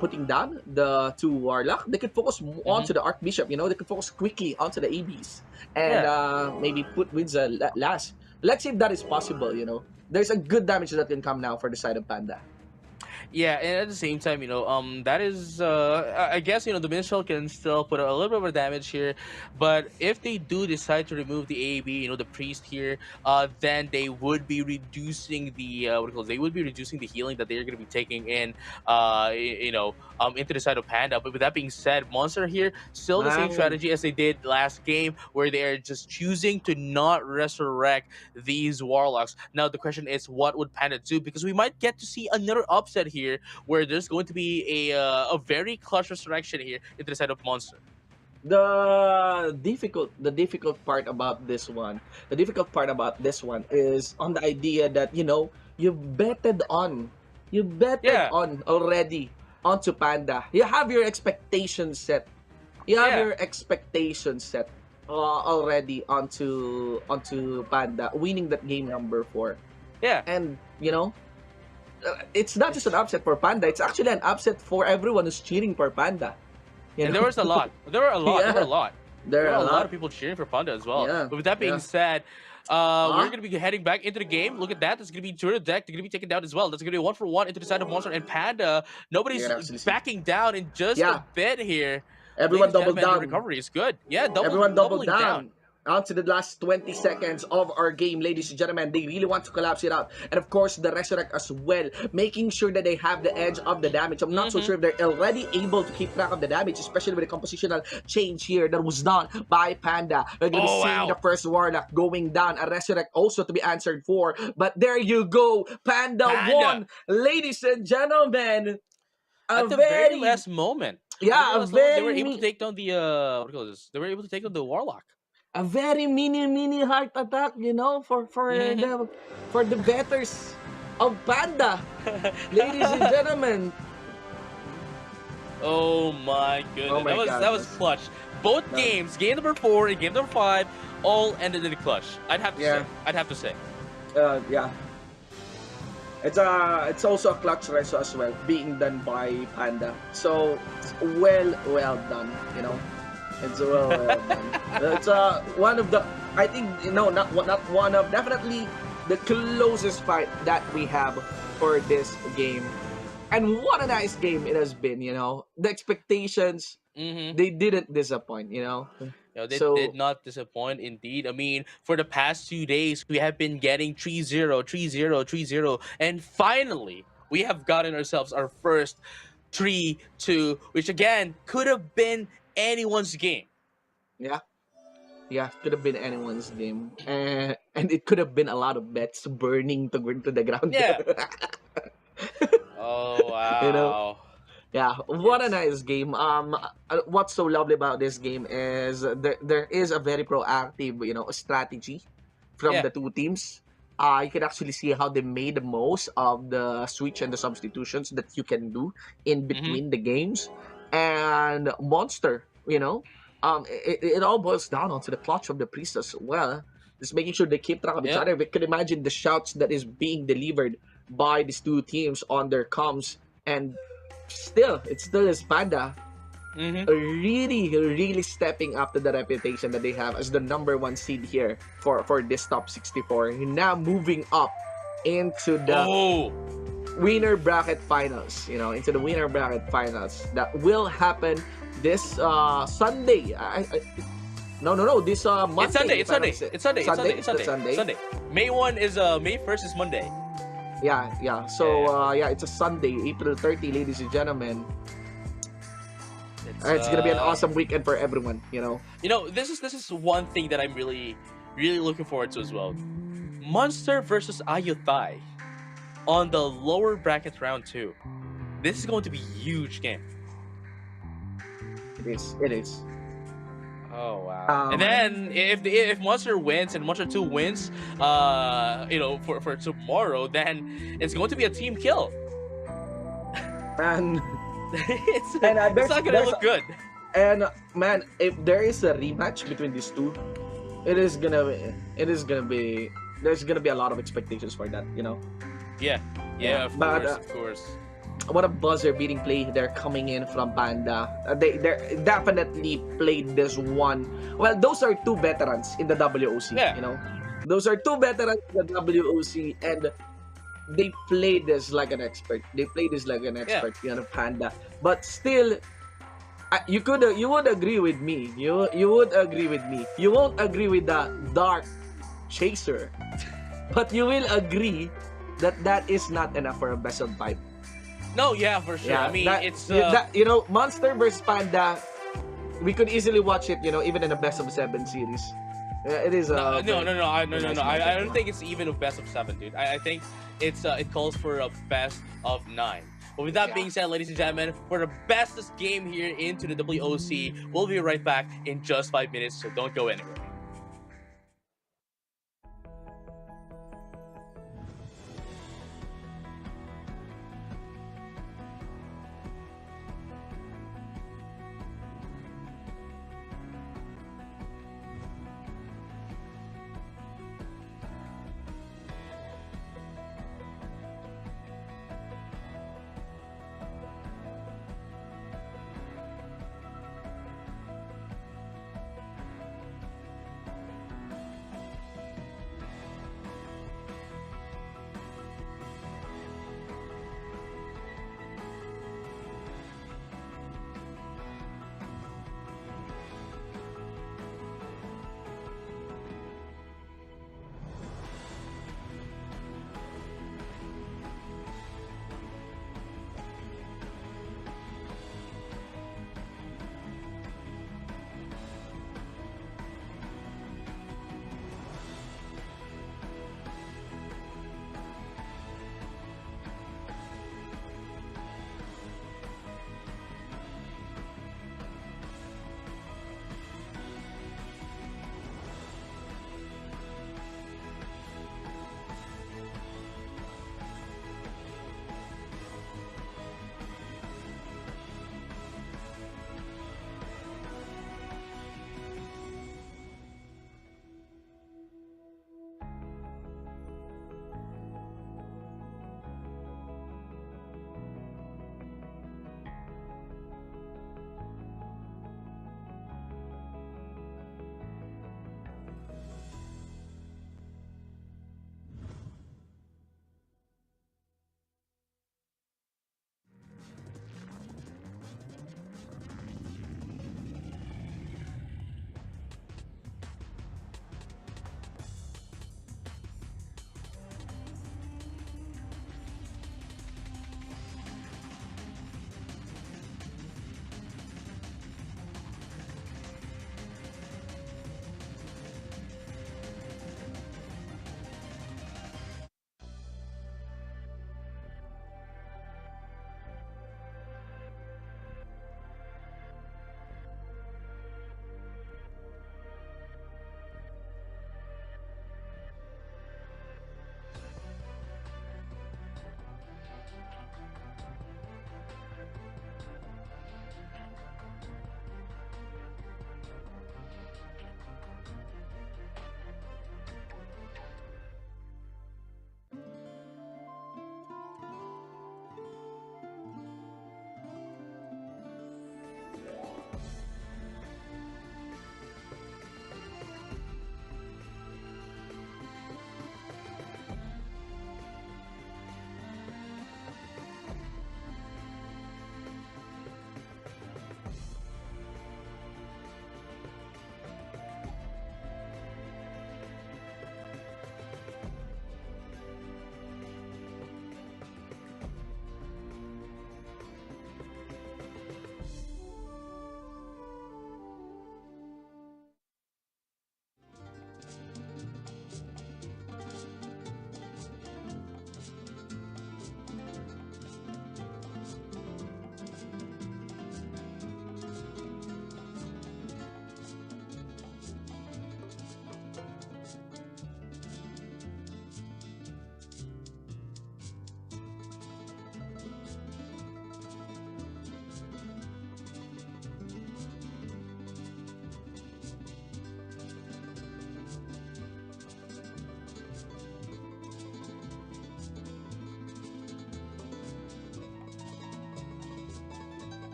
putting down the two Warlock, they could focus Mm-hmm. onto the Archbishop. You know, they could focus quickly onto the ABs and Yeah. maybe put Winza last. Let's see if that is possible. You know, there's a good damage that can come now for the side of Panda. Yeah, and at the same time, that is, I guess, the minstrel can still put a little bit of damage here, but if they do decide to remove the AAB, the priest here, then they would be reducing the what do you call it? They would be reducing the healing that they're going to be taking in, into the side of Panda. But with that being said, Monster here still the same Wow. strategy as they did last game, where they are just choosing to not resurrect these warlocks. Now the question is, what would Panda do? Because we might get to see another upset here, where there's going to be a very clutch resurrection here into the side of Monster. The difficult part about this one, is on the idea that you betted Yeah, on already onto Panda. You have your expectations set. You have yeah, your expectations set already onto Panda winning that game number 4. yeah. And it's not just an upset for Panda. It's actually an upset for everyone who's cheering for Panda. You And know, there was a lot. There were a lot. There were a yeah, lot. there There are were a a lot of lot. people cheering for Panda as well. Yeah, But with that being yeah. said, we're Huh? gonna be heading back into the game. Look at that. That's gonna be Turtle Deck. They're gonna be taken down as well. That's gonna be 1-for-1 into the side of Monster and Panda. You Nobody's can actually see. backing down in just a Yeah, bit here. everyone Ladies and doubled gentlemen, the down. recovery is good. Yeah, Everyone doubled doubling down. down. Out to the last 20 seconds of our game, ladies and gentlemen. They really want to collapse it out. And of course, the Resurrect as well, making sure that they have the edge of the damage. I'm not so Mm-hmm. sure if they're already able to keep track of the damage, especially with the compositional change here that was done by Panda. We're going to be Oh seeing the wow. first Warlock going down, a Resurrect also to be answered for. But there you go. Panda Panda. won, ladies and gentlemen. A At the very very, last moment. At the yeah, very last moment, they were able to take down the what do you call this? They were able to take down the Warlock. a very mini heart attack, Mm-hmm. for the betters of Panda, ladies and gentlemen. Oh my Oh goodness, my that was goodness. clutch. Both No. games, game number 4 and game number 5, all ended in a clutch. I'd have to Yeah. say. I'd have to say. Yeah. It's also a clutch reso as well, being done by Panda. So it's well done. It's well done. It's one of the, I think, not one of, definitely the closest fight that we have for this game. And what a nice game it has been. The expectations, Mm-hmm. they didn't disappoint. They did So not disappoint indeed. I mean, for the past 2 days, we have been getting 3-0, 3-0, 3-0, and finally, we have gotten ourselves our first 3-2, which again could have been anyone's game. yeah, yeah, could have been anyone's game, and it could have been a lot of bets burning to the ground. Yeah. Oh you know, wow. yeah, what a It's nice game. What's so lovely about this game is there is a very proactive, strategy from yeah. the two teams. You can actually see how they made the most of the switch and the substitutions that you can do in Mm-hmm. between the games. And Monster, it all boils down onto the clutch of the priest as well. Just making sure they keep track of each Yep. other. We can imagine the shouts that is being delivered by these two teams on their comms. And it still is Panda Mm-hmm. really stepping up to the reputation that they have as the number 1 seed here for this top 64. Now moving up into the Oh. winner bracket finals, that will happen this Sunday. No, this Monday. It's Sunday. if It's I'm not Sunday. mistake- It's Sunday. It's Sunday. It's Sunday. Sunday. Sunday. Sunday. May 1 is May 1st is Monday. Yeah. So it's a Sunday, April 30, ladies and gentlemen. It's It's gonna be an awesome weekend for everyone. this is one thing that I'm really looking forward to as well. Monster versus Ayuthai on the lower bracket round 2. This is going to be a huge game. It is. It is. Oh wow! And Um, then if Monster wins and Monster 2 wins, for tomorrow, then it's going to be a team kill. and it's and it's not gonna look good. and man, if there is a rematch between these two, it is gonna be there's gonna be a lot of expectations for that. Yeah, Yeah, of but, course, of course. What a buzzer beating play they're coming in from Panda. They definitely played this one. Well, those are two veterans in the WOC. Yeah. Those are two veterans in the WOC, and they played this like an expert. Panda. But still, you would agree with me. You would agree with me. You won't agree with the Dark Chaser, but you will agree that that is not enough for a best of 5. No, yeah, for sure. I mean, it's Monster versus Panda. We could easily watch it, even in a best of 7 series. It is no. I matchup. don't think it's even a best of 7, dude. I think it calls for a best of 9. But with that being said, ladies and gentlemen, for the bestest game here into the WOC, we'll be right back in just 5 minutes. So don't go anywhere.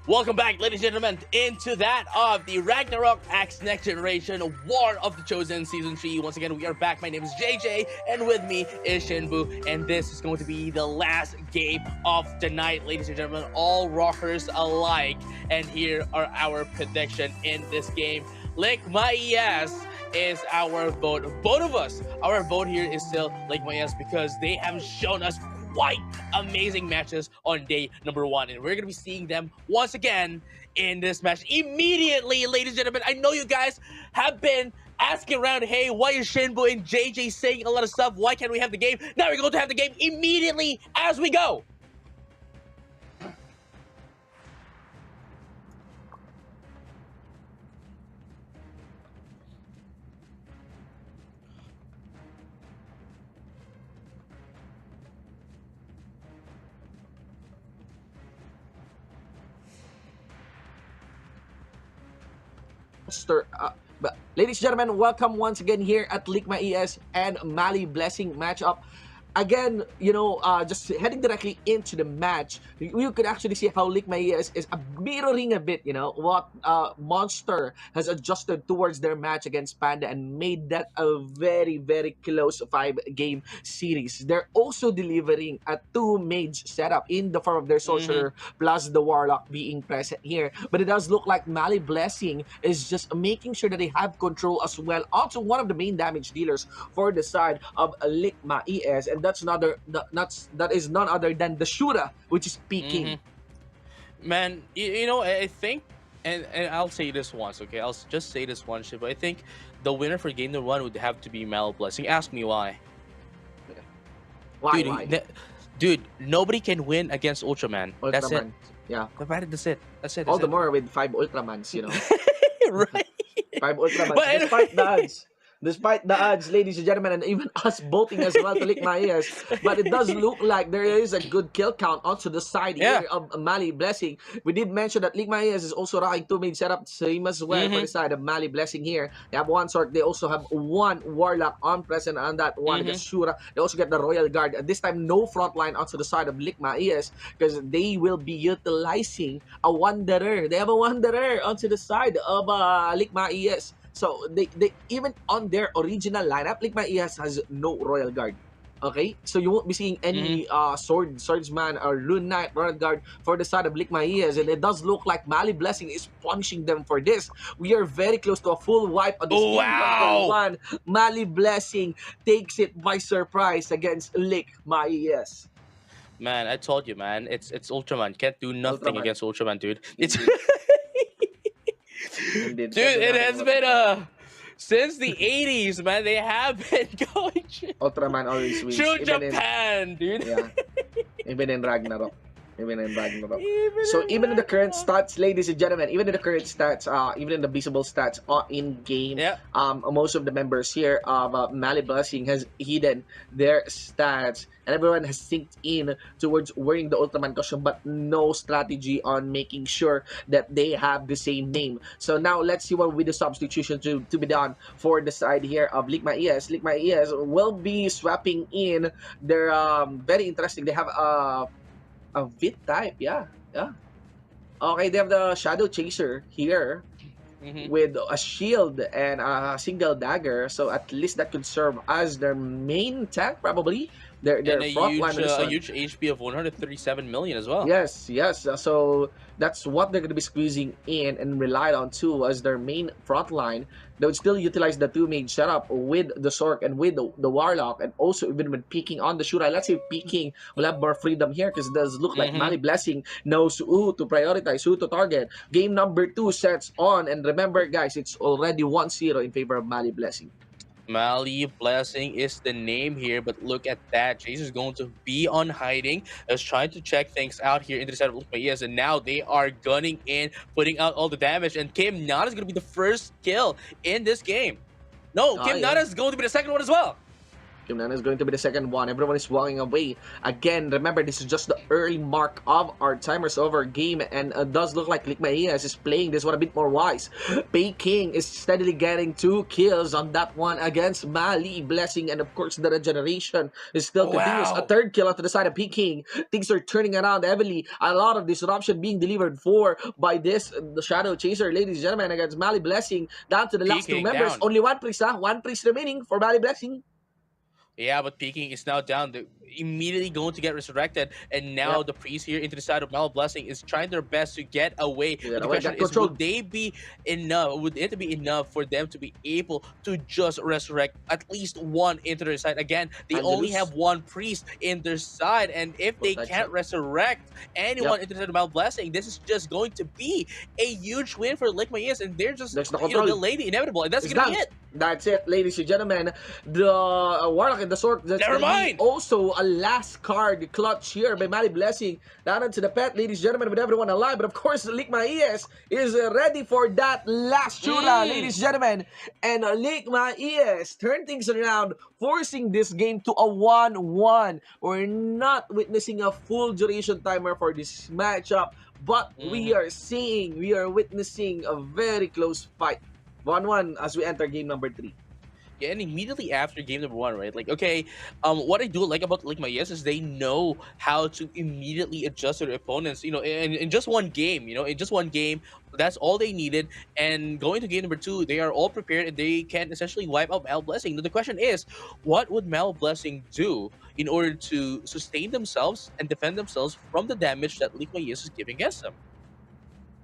Welcome back, ladies and gentlemen, into that of the Ragnarok X Next Generation War of the Chosen Season 3. Once again, we are back. My name is JJ, and with me is Shinbu, and this is going to be the last game of the night, ladies and gentlemen, all rockers alike. And here are our prediction in this game. Lick my ass is our vote. Both of us, our vote here is still Lick my ass because they have shown us quite amazing matches on day number 1, and we're gonna be seeing them once again in this match immediately, ladies and gentlemen. I know you guys have been asking around, hey, why is Shinbu and JJ saying a lot of stuff? Why can't we have the game? Now we're going to have the game immediately as we go. But ladies and gentlemen, welcome once again here at Ligma ES and Mali Blessing matchup. Again, just heading directly into the match, you could actually see how Ligma ES is mirroring a bit, what Monster has adjusted towards their match against Panda and made that a very, very close 5-game series. They're also delivering a 2-mage setup in the form of their Sorcerer plus the Warlock being present here. But it does look like Mali Blessing is just making sure that they have control as well. Also, one of the main damage dealers for the side of Ligma ES, and that is none other than the Shura, which is peaking. Man, I think, and I'll say this once, okay? I'll just say this once, but I think the winner for game number 1 would have to be Mal Blessing. Ask me why. Why? Dude, nobody can win against Ultraman. That's it. Yeah. That's it. All the more with 5 Ultramans, Right. 5 Ultramans. Despite the odds, ladies and gentlemen, and even us voting as well to Lick My Ears. But it does look like there is a good kill count onto the side here of Mali Blessing. We did mention that Lick My Ears is also rocking 2-mage setup, same as well for the side of Mali Blessing here. They have 1 sword. They also have 1 Warlock on present on that one, the Shura. They also get the Royal Guard. At this time, no front line onto the side of Lick My Ears because they will be utilizing a Wanderer. They have a Wanderer onto the side of Lick My Ears. So they even on their original lineup, Ligma ES has no Royal Guard. Okay, so you won't be seeing any swordsman or Rune Knight Royal Guard for the side of Ligma ES, and it does look like Mali Blessing is punishing them for this. We are very close to a full wipe on this game number 1. Mali Blessing takes it by surprise against Ligma ES. Man, I told you, man. It's Ultraman. Can't do nothing against Ultraman, dude. It's Indeed. Dude, it has been since the 80s, man. They have been going Ultraman always wins. through Japan, dude. Yeah. Even in Ragnarok. So even in the current stats, ladies and gentlemen, even in the current stats, even in the visible stats in game, most of the members here of Mali Blessing has hidden their stats, and everyone has synced in towards wearing the Ultraman costume, but no strategy on making sure that they have the same name. So now let's see what will be the substitution to be done for the side here of Ligma ES. Ligma ES will be swapping in their very interesting. They have a Vit type, yeah. Okay, they have the Shadow Chaser here with a shield and a single dagger, so at least that could serve as their main tank, probably. Their front line a huge HP of 137 million as well. Yes. So that's what they're going to be squeezing in and rely on too as their main front line. They would still utilize the 2-mage setup with the Sork and with the Warlock, and also even when peeking on the Shura. Let's say peeking will have more freedom here because it does look like Mali Blessing knows who to prioritize, who to target. Game number 2 sets on, and remember guys, it's already 1-0 in favor of Mali Blessing. Mali Blessing is the name here, but look at that. Jace is going to be on hiding, is trying to check things out here in the side of Lucas, and now they are gunning in, putting out all the damage, and Kim Nana is going to be the first kill in this game. No, Kim Nana is going to be the second one as well. Kimnana is going to be the second one. Everyone is walking away. Again, remember, this is just the early mark of our timers over game, and does look like Likmaías is playing this one a bit more wise. Peking is steadily getting 2 kills on that one against Mali Blessing, and of course, the regeneration is still continuous. A Wow. third kill onto the side of Peking. Things are turning around heavily. A lot of disruption being delivered by this, the Shadow Chaser, ladies and gentlemen, against Mali Blessing. Down to the last 2 Peking members. down. Only one priest, one priest remaining for Mali Blessing. Yeah, but Peking is now down. They're immediately going to get resurrected, and now Yep. the priest here into the side of Mal Blessing is trying their best to get away. Yeah, But the away, question got is, controlled. would they be enough? Would it be enough for them to be able to just resurrect at least one into their side? Again, they only Angelus. have one priest in their side, and if they Protection. can't resurrect anyone Yep. into the side of Mal Blessing, this is just going to be a huge win for Likmaías, and they're just There's no control. delay the inevitable, and that's It's gonna be done. it. That's it, ladies and gentlemen. The Warlock and the Sword. That's Never gonna be mind. also a last card clutch here by Mali Blessing. Down into the pet, ladies and gentlemen, with everyone alive. But of course, Likmaías is ready for that last shootout, ladies and gentlemen. And Likmaías turn things around, forcing this game to a 1-1. We're not witnessing a full duration timer for this matchup, but we are witnessing a very close fight. 1-1 as we enter game number 3. Yeah, and immediately after game number 1, right? Like, okay, what I do like about Likmaías is they know how to immediately adjust their opponents. In just one game. In just one game, that's all they needed. And going to game number 2, they are all prepared and they can essentially wipe out Mal Blessing. Now, the question is, what would Mal Blessing do in order to sustain themselves and defend themselves from the damage that Likmaías is giving against them?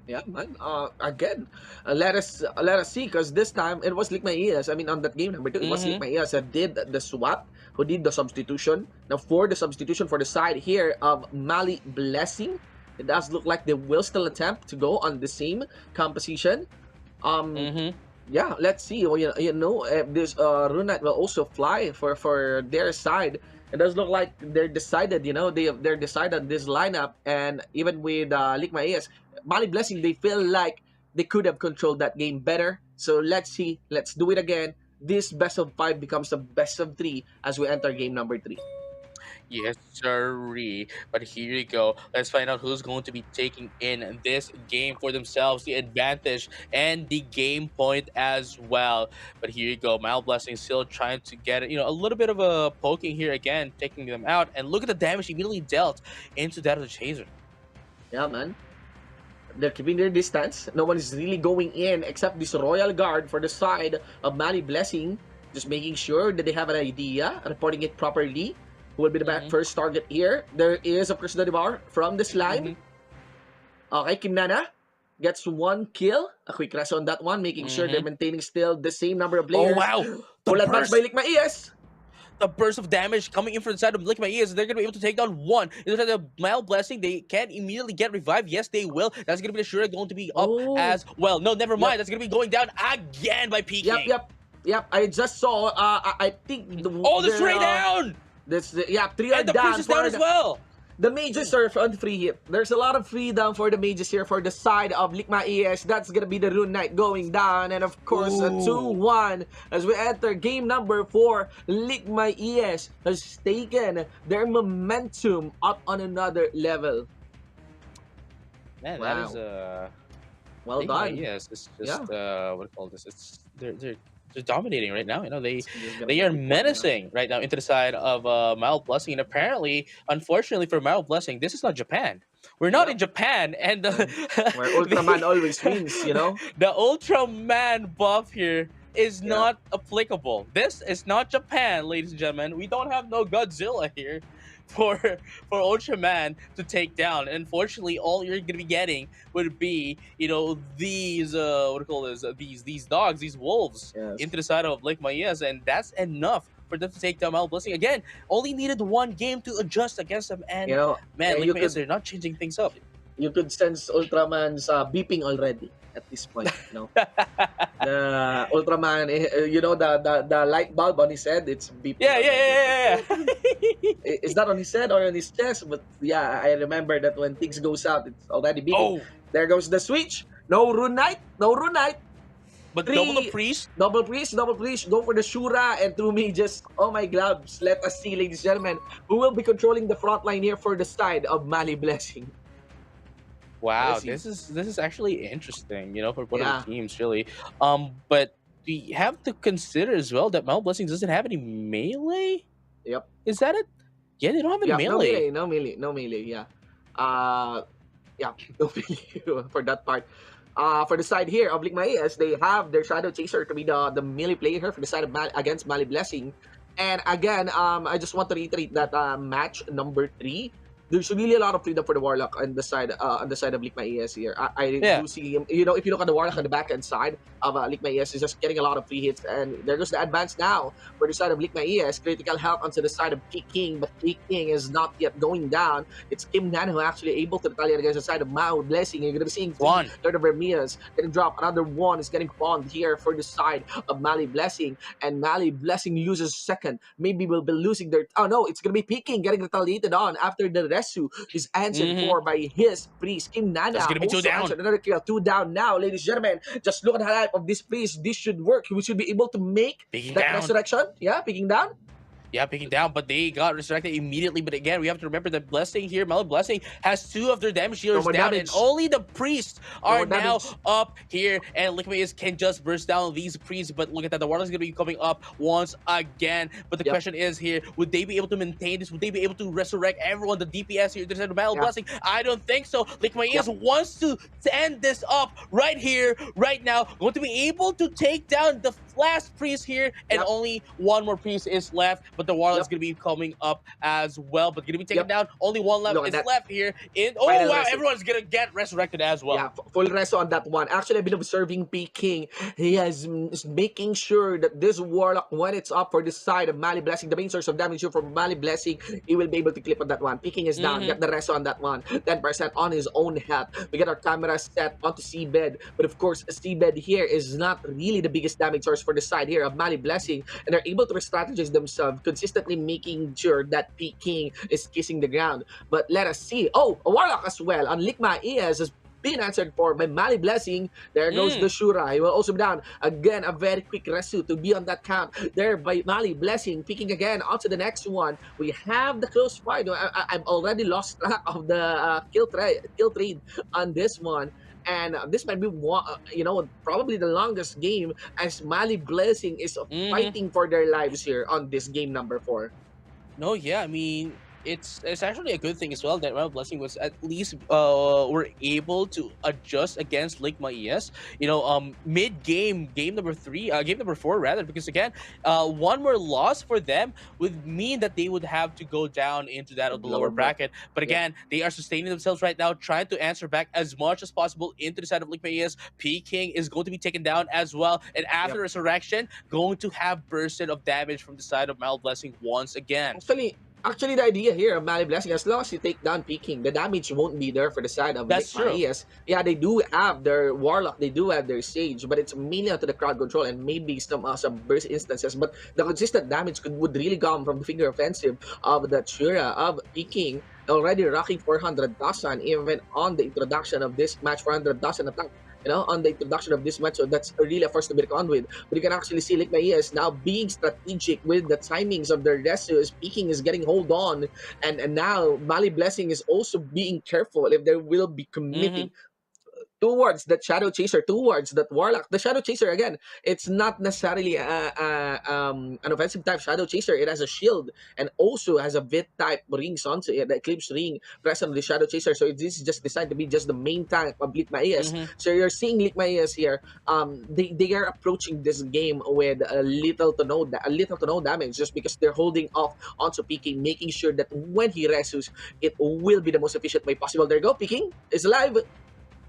Yeah, man. Again, let us see, because this time it was Likmaías. I mean, on that game number 2, it was Likmaías that did the swap, who did the substitution. Now, for the substitution for the side here of Mali Blessing, it does look like they will still attempt to go on the same composition. Yeah, let's see. Well, this Rune Knight will also fly for their side. It does look like they're decided. They're decided this lineup, and even with Likmaías, Mali Blessing, they feel like they could have controlled that game better. So let's see. Let's do it again. This best of 5 becomes a best of 3 as we enter game number 3. Yes, sirree. But here you go. Let's find out who's going to be taking in this game for themselves, the advantage and the game point as well. But here you go. Mal Blessing still trying to get it, a little bit of a poking here again, taking them out. And look at the damage immediately dealt into that of the Chaser. Yeah, man. They're keeping their distance. No one is really going in except this Royal Guard for the side of Mali Blessing. Just making sure that they have an idea, reporting it properly. Who will be the first target here? There is, of course, the bar from the slime. Okay, Kimnana gets 1 kill. A quick rest on that one, making sure they're maintaining still the same number of players. Oh, wow. Full advance by Likmaías. The burst of damage coming in from the side of Likmaías, they're going to be able to take down one. Instead of Mal Blessing, they can't immediately get revived. Yes, they will. That's going to be the sure going to be up as well. No, never mind. That's going to be going down again by Peking. Yep. I just saw, I think... The straight down! 3 are And the down. priest is down as well. The mages are on free hit. There's a lot of freedom for the mages here for the side of Likmaías. That's gonna be the Rune Knight going down. And of course, a 2-1 as we enter game number 4. Likmaías has taken their momentum up on another level. Man, Wow. that is Well done. Yes, it's just what do you call this? It's they're dominating right now. They are menacing right now into the side of Mal Blessing, and apparently, unfortunately for Mal Blessing, this is not Japan. We're not in Japan, and Where Ultraman always wins, the Ultraman buff here is not applicable. This is not Japan, ladies and gentlemen. We don't have no Godzilla here for Ultraman to take down. And unfortunately, all you're gonna be getting would be these what do you call this? These dogs, these wolves into the side of Likmaías, and that's enough for them to take down Mal Blessing. Again, only needed 1 game to adjust against them, and man, Likmaías, they're not changing things up. You could sense Ultraman's beeping already at this point. The Ultraman, the light bulb on his head, it's beeping. Yeah. It's not on his head or on his chest, but yeah, I remember that when things goes out, it's already beeping. There goes the switch. No Rune Knight. But double the Three, priest. double priest, go for the Shura, and to me, just, oh my gloves. Let us see, ladies and gentlemen, who will be controlling the front line here for the side of Mali Blessing. Let us Wow, see. this is actually interesting, for both of the Yeah, teams, really. But we have to consider as well that Mount Blessing doesn't have any melee. yep. Is that it? Yeah, they don't have any Yeah, no melee. melee, no melee, no melee, yeah. Uh, yeah, no melee for that part. For the side here of Ligma AS, they have their Shadow Chaser to be the melee player here for the side of against Mali Blessing. And again, I just want to reiterate that match number 3, there's really a lot of freedom for the Warlock on the side of Ligma AS here. I Yeah. do see him, if you look at the Warlock on the back end side of Ligma AS, is just getting a lot of free hits, and there goes the advance now for the side of Ligma AS. Critical health onto the side of King, but King is not yet going down. It's Kim Nan who actually able to retaliate against the side of Mao Blessing. You're gonna be seeing 3 One. Lord of Vermeers getting dropped. Another one is getting pawned here for the side of Mali Blessing, and Mali Blessing loses second. Maybe we'll be losing their. Oh no, it's gonna be Peking getting retaliated on after the Resu is answered Mm-hmm. for by his priest. Kim That's Nana gonna be two also down. answered another kill. 2 down now, ladies and gentlemen. Just look at the life of this priest. This should work. We should be able to make Picking that down. resurrection. Yeah, picking down. Yeah, picking down, but they got resurrected immediately. But again, we have to remember that Blessing here, Melon Blessing, has 2 of their damage dealers more down, damage. and only the priests No are more now damage. up here. And Liquimus can just burst down these priests. But look at that, the Warlock's gonna be coming up once again. But the Yep. question is here, would they be able to maintain this? Would they be able to resurrect everyone? The DPS here, there's a Melon Yeah. Blessing. I don't think so. Liquimus Yep. wants to end this up right here, right now. Going to be able to take down the last priest here, and Yep. only one more priest is left. But the Warlock's Yep. gonna be coming up as well, but gonna be taken Yep. down. Only one left Look at is that. left here. Oh Final wow, resu. everyone's gonna get resurrected as well. Yeah, full rest on that one. Actually, I've been observing Peking. He is making sure that this Warlock, when it's up for this side of Mali Blessing, the main source of damage here for Mali Blessing, he will be able to clip on that one. Peking is down. Mhm. Get the rest on that one. 10% on his own health. We get our camera set onto Seabed. But of course, Seabed here is not really the biggest damage source for the side here of Mali Blessing. And they're able to strategize themselves, consistently making sure that Peking is kissing the ground. But let us see. Oh, a Warlock as well. On Ligma is been answered for by Mali Blessing. There goes the Shura. He will also be down. Again, a very quick resu to be on that count. There by Mali Blessing. Picking again onto the next one. We have the close fight. I've already lost track of the kill trade on this one. And this might be one, probably the longest game as Mali Blessing is fighting for their lives here on this game number 4. No, yeah, I mean, it's actually a good thing as well that Royal Blessing was at least were able to adjust against Ligma ES. Mid game number 3, game number 4 rather, because again, one more loss for them would mean that they would have to go down into that of the lower bracket. But again, they are sustaining themselves right now, trying to answer back as much as possible into the side of Ligma ES. Peking is going to be taken down as well, and after resurrection, going to have bursted of damage from the side of Mal Blessing once again. Actually, the idea here of Mali Blessing, as long as you take down Peking, the damage won't be there for the side of That's true. Yes, yeah, they do have their Warlock, they do have their Sage, but it's mainly onto the crowd control and maybe some burst instances. But the consistent damage would really come from the finger offensive of the Shura of Peking, already rocking 400,000 even on the introduction of this match, 400,000 attack. On the introduction of this match, so that's really a force to be reckoned with. But you can actually see Ligma is now being strategic with the timings of their resu. Peking is getting hold on, and now Mali Blessing is also being careful if they will be committing towards that Shadow Chaser, towards that Warlock. The Shadow Chaser, again, it's not necessarily an offensive type Shadow Chaser. It has a shield and also has a Vit type rings onto it, the Eclipse ring present on the Shadow Chaser. So this is just designed to be just the main tank of Ligma ES. So you're seeing Ligma ES here. They are approaching this game with a little to no damage, just because they're holding off onto Peking, making sure that when he resus, it will be the most efficient way possible. There you go, Peking is alive.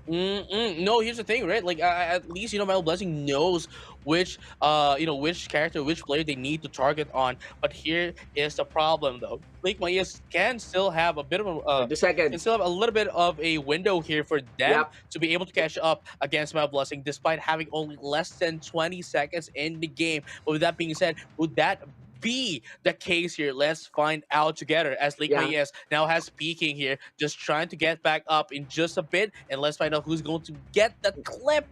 No, here's the thing, right? Like, at least Metal Blessing knows which character, which player they need to target on. But here is the problem, though. Lake Mayas can still have a bit of a can still have a little bit of a window here for them to be able to catch up against Metal Blessing, despite having only less than 20 seconds in the game. But with that being said, would that be the case here? Let's find out together as Lake Yeah. Mayes now has Peking here, just trying to get back up in just a bit. And let's find out who's going to get that clip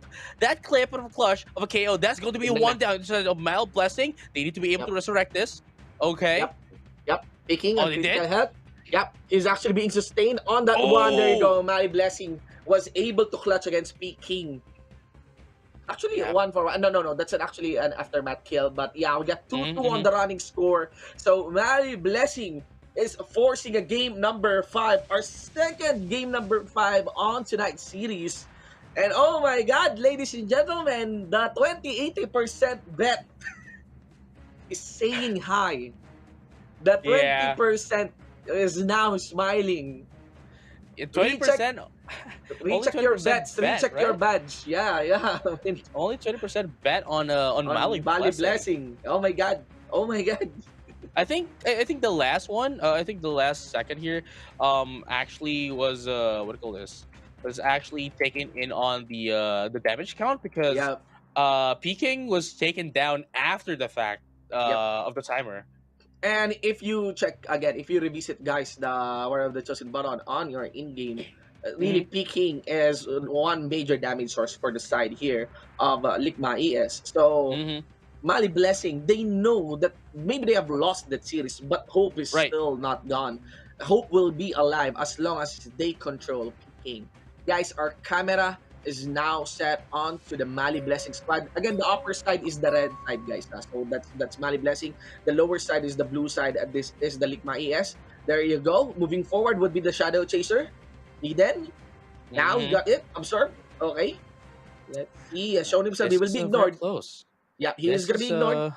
of a clutch of a KO. That's going to be a Tingnan na. one down instead of Mild Blessing. They need to be able Yep. to resurrect this. Okay. Yep. Yep. Picking Oh, on they critical did? health. Yep. He's actually being sustained on that one. There you Oh! go. My blessing was able to clutch against Peking. Actually, Yeah. 1 for 1. No. That's actually an aftermath kill. But yeah, we got 2-2 on Mhm. the running score. So, Mary Blessing is forcing a game number 5. Our second game number 5 on tonight's series. And oh my God, ladies and gentlemen, the 20-80% bet is saying hi. The Yeah. 20% is now smiling. Twenty Recheck, percent. Only recheck your 20% bets. bet, Recheck your right? badge. Yeah. I mean, Only 20% bet on on Mali Bali Blessing. Blessing. Oh my God. Oh my God. I think the last one, I think the last second here, actually was what do you call this? Was actually taken in on the damage count because Yeah. Peking was taken down after the fact Yep. of the timer. And if you check again, if you revisit, guys, the War of the Chosen button on your in-game, really Hmm. Peking is one major damage source for the side here of Ligma ES. So Hmm. Mali Blessing, they know that maybe they have lost that series, but hope is Right. still not gone. Hope will be alive as long as they control Peking. Guys, our camera is now set on to the Mali Blessing squad. Again, the upper side is the red side, guys. So that's Mali Blessing. The lower side is the blue side. And this is the Ligma ES. There you go. Moving forward would be the Shadow Chaser. Eden. Now he Hmm. got it. Absorb. Okay. Let's see. He has shown himself. He This will is be very ignored. close. Yeah, he is This gonna is be ignored.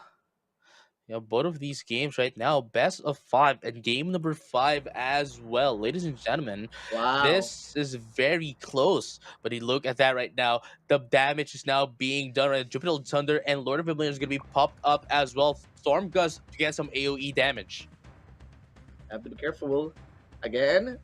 both of these games right now, best of 5 and game number 5 as well. Ladies and gentlemen, Wow. this is very close. But you look at that right now, the damage is now being done. Right? Jupiter Thunder and Lord of Oblivion is going to be popped up as well. Storm Gust to get some AoE damage. Have to be careful. Again,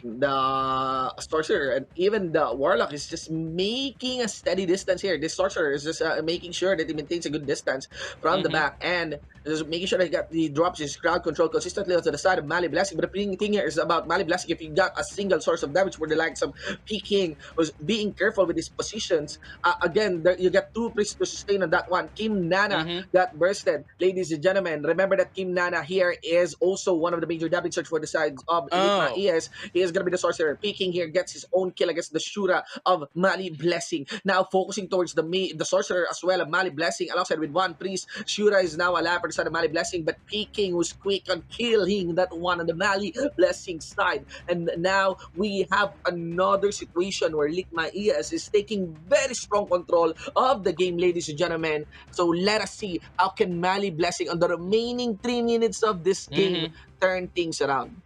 the sorcerer and even the warlock is just making a steady distance here. This sorcerer is just making sure that he maintains a good distance from the Hmm. back and just making sure that he drops his crowd control consistently to the side of Mali Blessing. But the thing here is about Mali Blessing. If you got a single source of damage for the likes of Peking, was being careful with his positions. Again, there, you get 2 priests to sustain on that one. Kim Nana Hmm. got bursted. Ladies and gentlemen, remember that Kim Nana here is also one of the major damage search for the sides of Ligma Oh. ES. He is going to be the sorcerer. Peking here gets his own kill against the Shura of Mali Blessing. Now focusing towards the sorcerer as well of Mali Blessing alongside with one priest. Shura is now alive for the side of Mali Blessing, but Peking was quick on killing that one on the Mali Blessing side. And now we have another situation where Ligma ES is taking very strong control of the game, ladies and gentlemen. So let us see how can Mali Blessing on the remaining 3 minutes of this game Hmm. turn things around.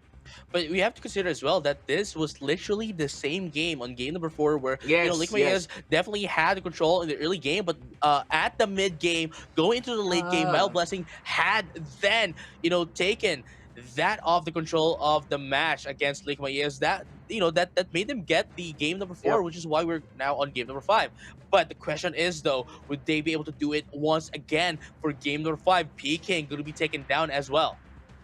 But we have to consider as well that this was literally the same game on game number 4, where Lake Yes, Mayes yes. definitely had the control in the early game, but at the mid game, going into the late game, Mild Ah, Blessing had then taken that off the control of the match against Lake Mayes. That made them get the game number 4, yep. which is why we're now on game number 5. But the question is though, would they be able to do it once again for game number 5? Peking going to be taken down as well.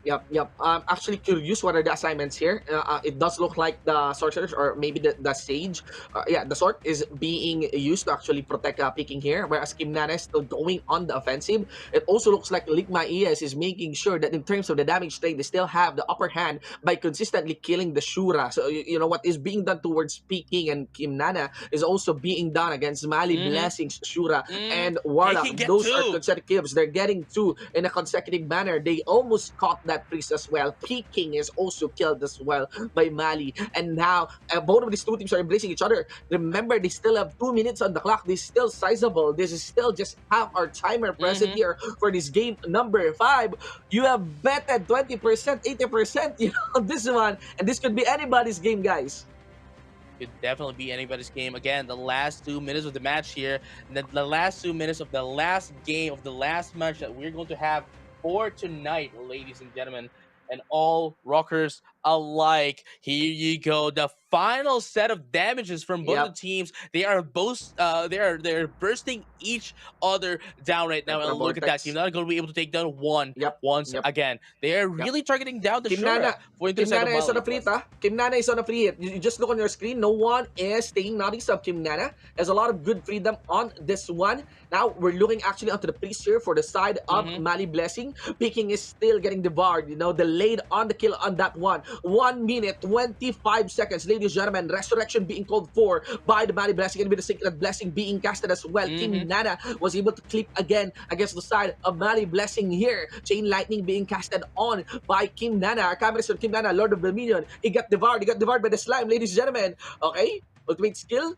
Yep. I'm actually curious what are the assignments here. It does look like the sorcerers or maybe the sage. Yeah, the sword is being used to actually protect Peking here, whereas Kim Nana is still going on the offensive. It also looks like Ligma ES is making sure that in terms of the damage trade, they still have the upper hand by consistently killing the Shura. So, you know, what is being done towards Peking and Kim Nana is also being done against Mali Mm-hmm. Blessings, Shura, Mm-hmm. and Warlock. Peking get Those are two. consecutives. They're getting 2 in a consecutive manner. They almost caught that priest as well. Peking is also killed as well by Mali. And now, both of these 2 teams are embracing each other. Remember, they still have 2 minutes on the clock. This is still sizable. This is still just half our timer present Mm-hmm. here for this game number 5. You have betted 20%, 80%, this one. And this could be anybody's game, guys. Could definitely be anybody's game. Again, the last 2 minutes of the match here, the last 2 minutes of the last game of the last match that we're going to have for tonight, ladies and gentlemen, and all rockers alike. Here you go. The final set of damages from both of Yep. the teams. They are both they're bursting each other down right now. And Ultra look at that. Team Vortex. not going to be able to take down one Yep. once Yep. again. They are Yep. really targeting down the Kim Shura Nana. for into Kim the side of Nana is on Mali a free hit, Plus. Kim Nana is on a free hit. You just look on your screen. No one is staying naughty sub Kim Nana. There's a lot of good freedom on this one. Now we're looking actually onto the priest here for the side of Mali Blessing. Picking is still getting devoured. Delayed on the kill on that one. 1 minute, 25 seconds. Ladies and gentlemen, resurrection being called for by the Mali Blessing and with the Sacred Blessing being casted as well. Kim Nana was able to clip again against the side of Mali Blessing here. Chain Lightning being casted on by Kim Nana. Our camera is on Kim Nana, Lord of Dominion. He got devoured by the slime, ladies and gentlemen. Okay, ultimate skill.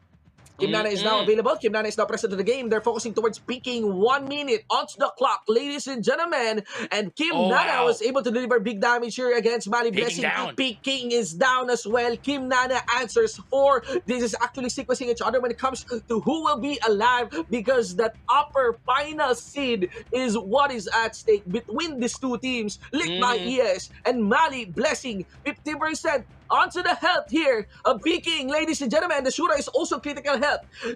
Kim Nana is now available. Kim Nana is now present in the game. They're focusing towards peaking 1 minute onto the clock, ladies and gentlemen. And Kim Nana was able to deliver big damage here against Mali Blessing. Down. Peaking is down as well. Kim Nana answers for. This is actually sequencing each other when it comes to who will be alive, because that upper final seed is what is at stake between these two teams. Lick My ES and Mali Blessing. 50% onto the health here of Peking, ladies and gentlemen. The Shura is also critical health.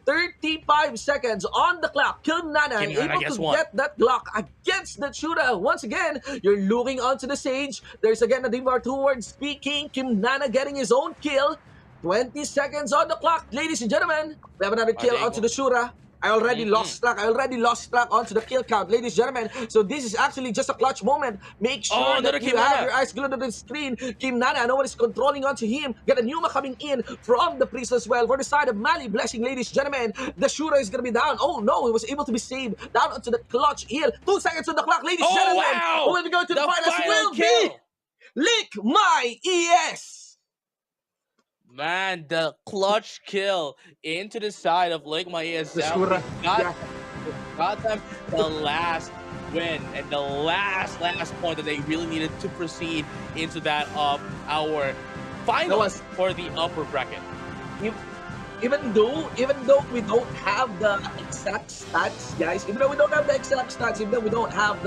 35 seconds on the clock. Kim Nana able to get that Glock against the Shura. Once again, you're looking onto the Sage. There's again a devour towards Peking. Kim Nana getting his own kill. 20 seconds on the clock, ladies and gentlemen. We have another kill onto the Shura. I already lost track. Onto the kill count, ladies and gentlemen. So this is actually just a clutch moment. Make sure that you have your eyes glued on the screen. Kim Nana, no one is controlling onto him. Get a Numa coming in from the priest as well. For the side of Mali Blessing, ladies and gentlemen. The Shura is going to be down. Oh no, he was able to be saved. Down onto the clutch heal. 2 seconds on the clock, ladies and gentlemen. Who will be going to the finals will be Lick My ES. Man, the clutch kill into the side of Lake Maya got them the last win and the last point that they really needed to proceed into that of our finals for the upper bracket. Even though we don't have the exact stats, guys, even though we don't have the exact stats, even though we don't have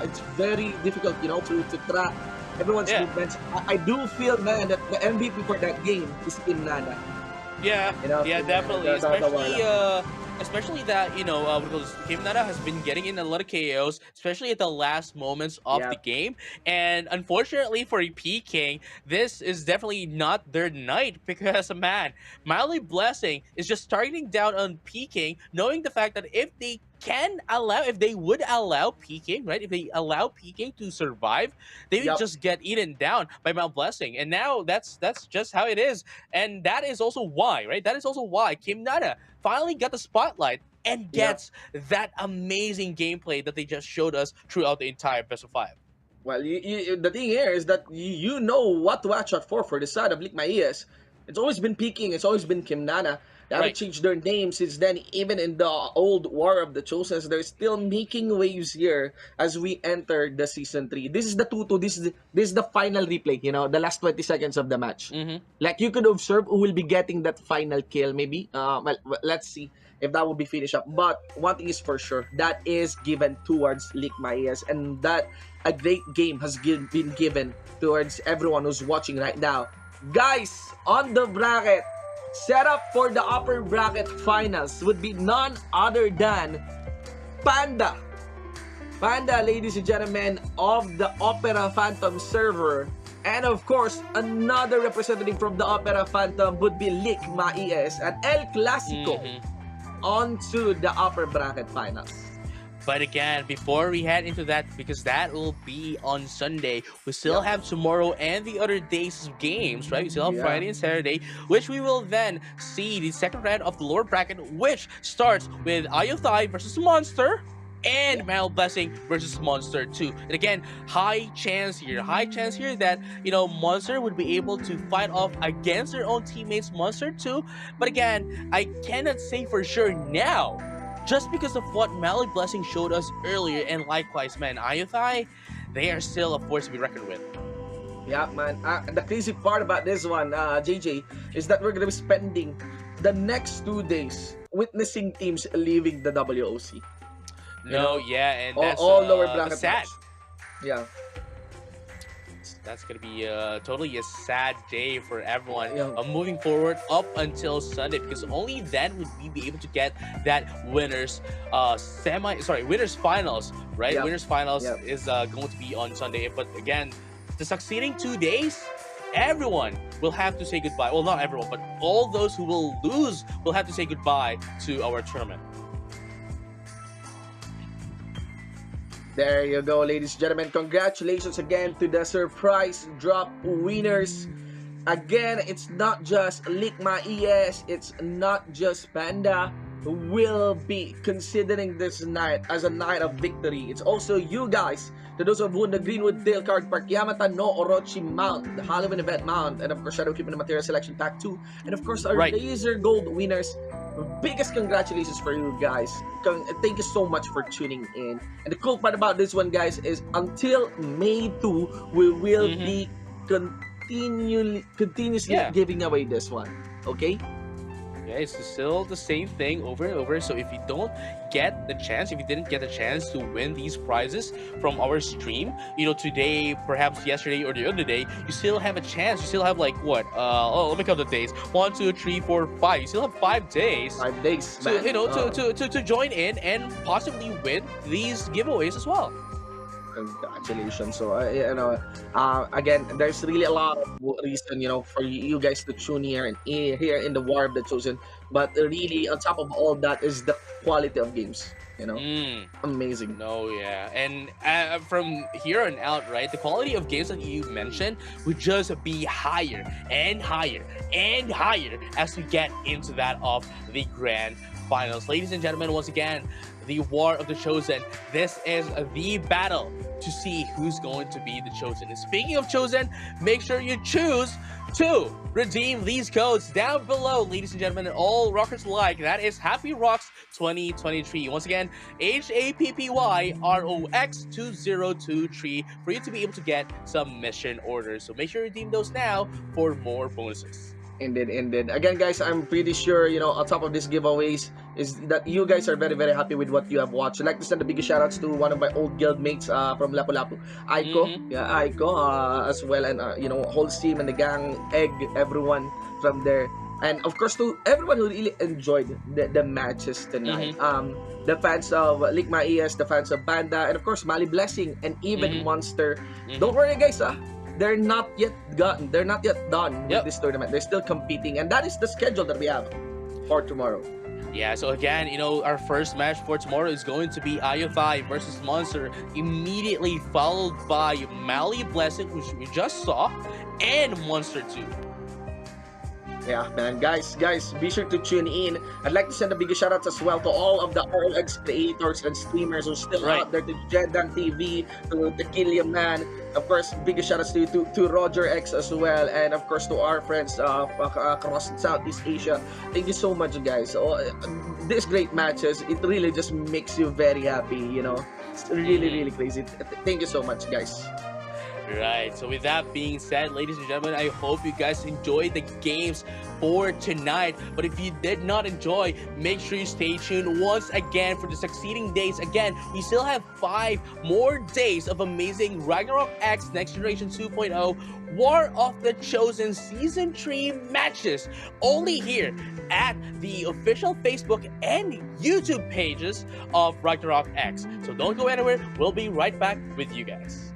it's very difficult, to track everyone's movements. I do feel, man, that the MVP for that game is Kim Nana. Yeah, definitely. Especially that, because Kim Nana has been getting in a lot of KOs, especially at the last moments of the game. And unfortunately for Peking, this is definitely not their night, because, man, Mali Blessing is just targeting down on Peking, knowing the fact that if they would allow Peking, right? If they allow Peking to survive, they would just get eaten down by Mount Blessing. And now that's just how it is. And that is also why, right? That is also why Kim Nana finally got the spotlight and gets that amazing gameplay that they just showed us throughout the entire best of 5. Well, the thing here is that you know what to watch out for the side of Lick My ES. It's always been Peking, it's always been Kim Nana. They haven't changed their names since then. Even in the old War of the Chosen, they're still making waves here as we enter the Season 3. This is the 2-2. This is the final replay, the last 20 seconds of the match. Like, you could observe who will be getting that final kill, maybe. Well, let's see if that will be finished up. But one thing is for sure, that is given towards Lick My ES, and that a great game has been given towards everyone who's watching right now. Guys, on the bracket, set up for the upper bracket finals would be none other than Panda. Panda, ladies and gentlemen, of the Opera Phantom server. And of course, another representative from the Opera Phantom would be Lick My ES and El Clasico onto the upper bracket finals. But again, before we head into that, because that will be on Sunday, we still have tomorrow and the other days of games, right? We still have Friday and Saturday, which we will then see the second round of the lower bracket, which starts with Ayothai versus Monster and Mal Blessing versus Monster 2. And again, high chance here that, Monster would be able to fight off against their own teammates, Monster 2. But again, I cannot say for sure now, just because of what Mali Blessing showed us earlier, and likewise, man, Ayothai, they are still a force to be reckoned with. Yeah, man. The crazy part about this one, JJ, is that we're going to be spending the next 2 days witnessing teams leaving the WOC. And that's all lower bracket sad. Yeah. That's gonna be totally a sad day for everyone. Yeah. Moving forward up until Sunday, because only then would we be able to get that winners finals, right? Yep. Winners finals Yep. is going to be on Sunday. But again, the succeeding 2 days, everyone will have to say goodbye. Well, not everyone, but all those who will lose will have to say goodbye to our tournament. There you go, ladies and gentlemen. Congratulations again to the surprise drop winners. Again, it's not just Ligma ES, it's not just Panda who will be considering this night as a night of victory. It's also you guys, to those of won the Greenwood Dale Card Park, Yamata no Orochi Mount, the Halloween Event Mount, and of course Shadow Keep in the Material Selection Pack 2, and of course our Right. Laser Gold winners. Biggest congratulations for you guys. Thank you so much for tuning in. And the cool part about this one, guys, is until May 2, we will be continuously Yeah. giving away this one. Okay? Yeah, it's still the same thing over and over. So if you don't get the chance, if you didn't get the chance to win these prizes from our stream, today, perhaps yesterday or the other day, you still have a chance. You still have like what? Let me count the days. 1, 2, 3, 4, 5. You still have 5 days. 5 days, To, man. to join in and possibly win these giveaways as well. Congratulations. So, again, there's really a lot of reason, for you guys to tune here in the War of the Chosen. But really, on top of all that is the quality of games. Amazing. No, yeah. And from here on out, right, the quality of games that you mentioned would just be higher and higher and higher as we get into that of the grand finals. Ladies and gentlemen, once again, the War of the Chosen. This is the battle to see who's going to be the chosen. And speaking of chosen, make sure you choose to redeem these codes down below, ladies and gentlemen, and all rockers alike. That is Happy ROX 2023. Once again, HAPPY ROX 2023 for you to be able to get some mission orders. So make sure you redeem those now for more bonuses. Indeed. Again, guys, I'm pretty sure, on top of these giveaways, is that you guys are very, very happy with what you have watched. I'd like to send the biggest shout outs to one of my old guild mates from Lapu-Lapu, Aiko. Yeah, Aiko as well, and, whole team and the gang, Egg, everyone from there. And of course, to everyone who really enjoyed the matches tonight. The fans of Ligma ES, the fans of Panda, and of course, Mali Blessing, and even Monster. Don't worry, guys, they're not yet done with this tournament. They're still competing, and that is the schedule that we have for tomorrow. Yeah, so again, our first match for tomorrow is going to be IFI versus Monster, immediately followed by Mali Blessing, which we just saw, and Monster 2. Yeah, man, guys, be sure to tune in. I'd like to send a big shout out as well to all of the ROX creators and streamers who are still out there, to Jedan TV, to the Killian Man. Of course, big shout outs to Roger X as well, and of course to our friends across Southeast Asia. Thank you so much, guys. So, these great matches, it really just makes you very happy. It's really, really crazy. Thank you so much, guys. Right, so with that being said, ladies and gentlemen, I hope you guys enjoyed the games for tonight. But if you did not enjoy, make sure you stay tuned once again for the succeeding days. Again, we still have 5 more days of amazing Ragnarok X Next Generation 2.0 War of the Chosen Season 3 matches, only here at the official Facebook and YouTube pages of Ragnarok X. So don't go anywhere, we'll be right back with you guys.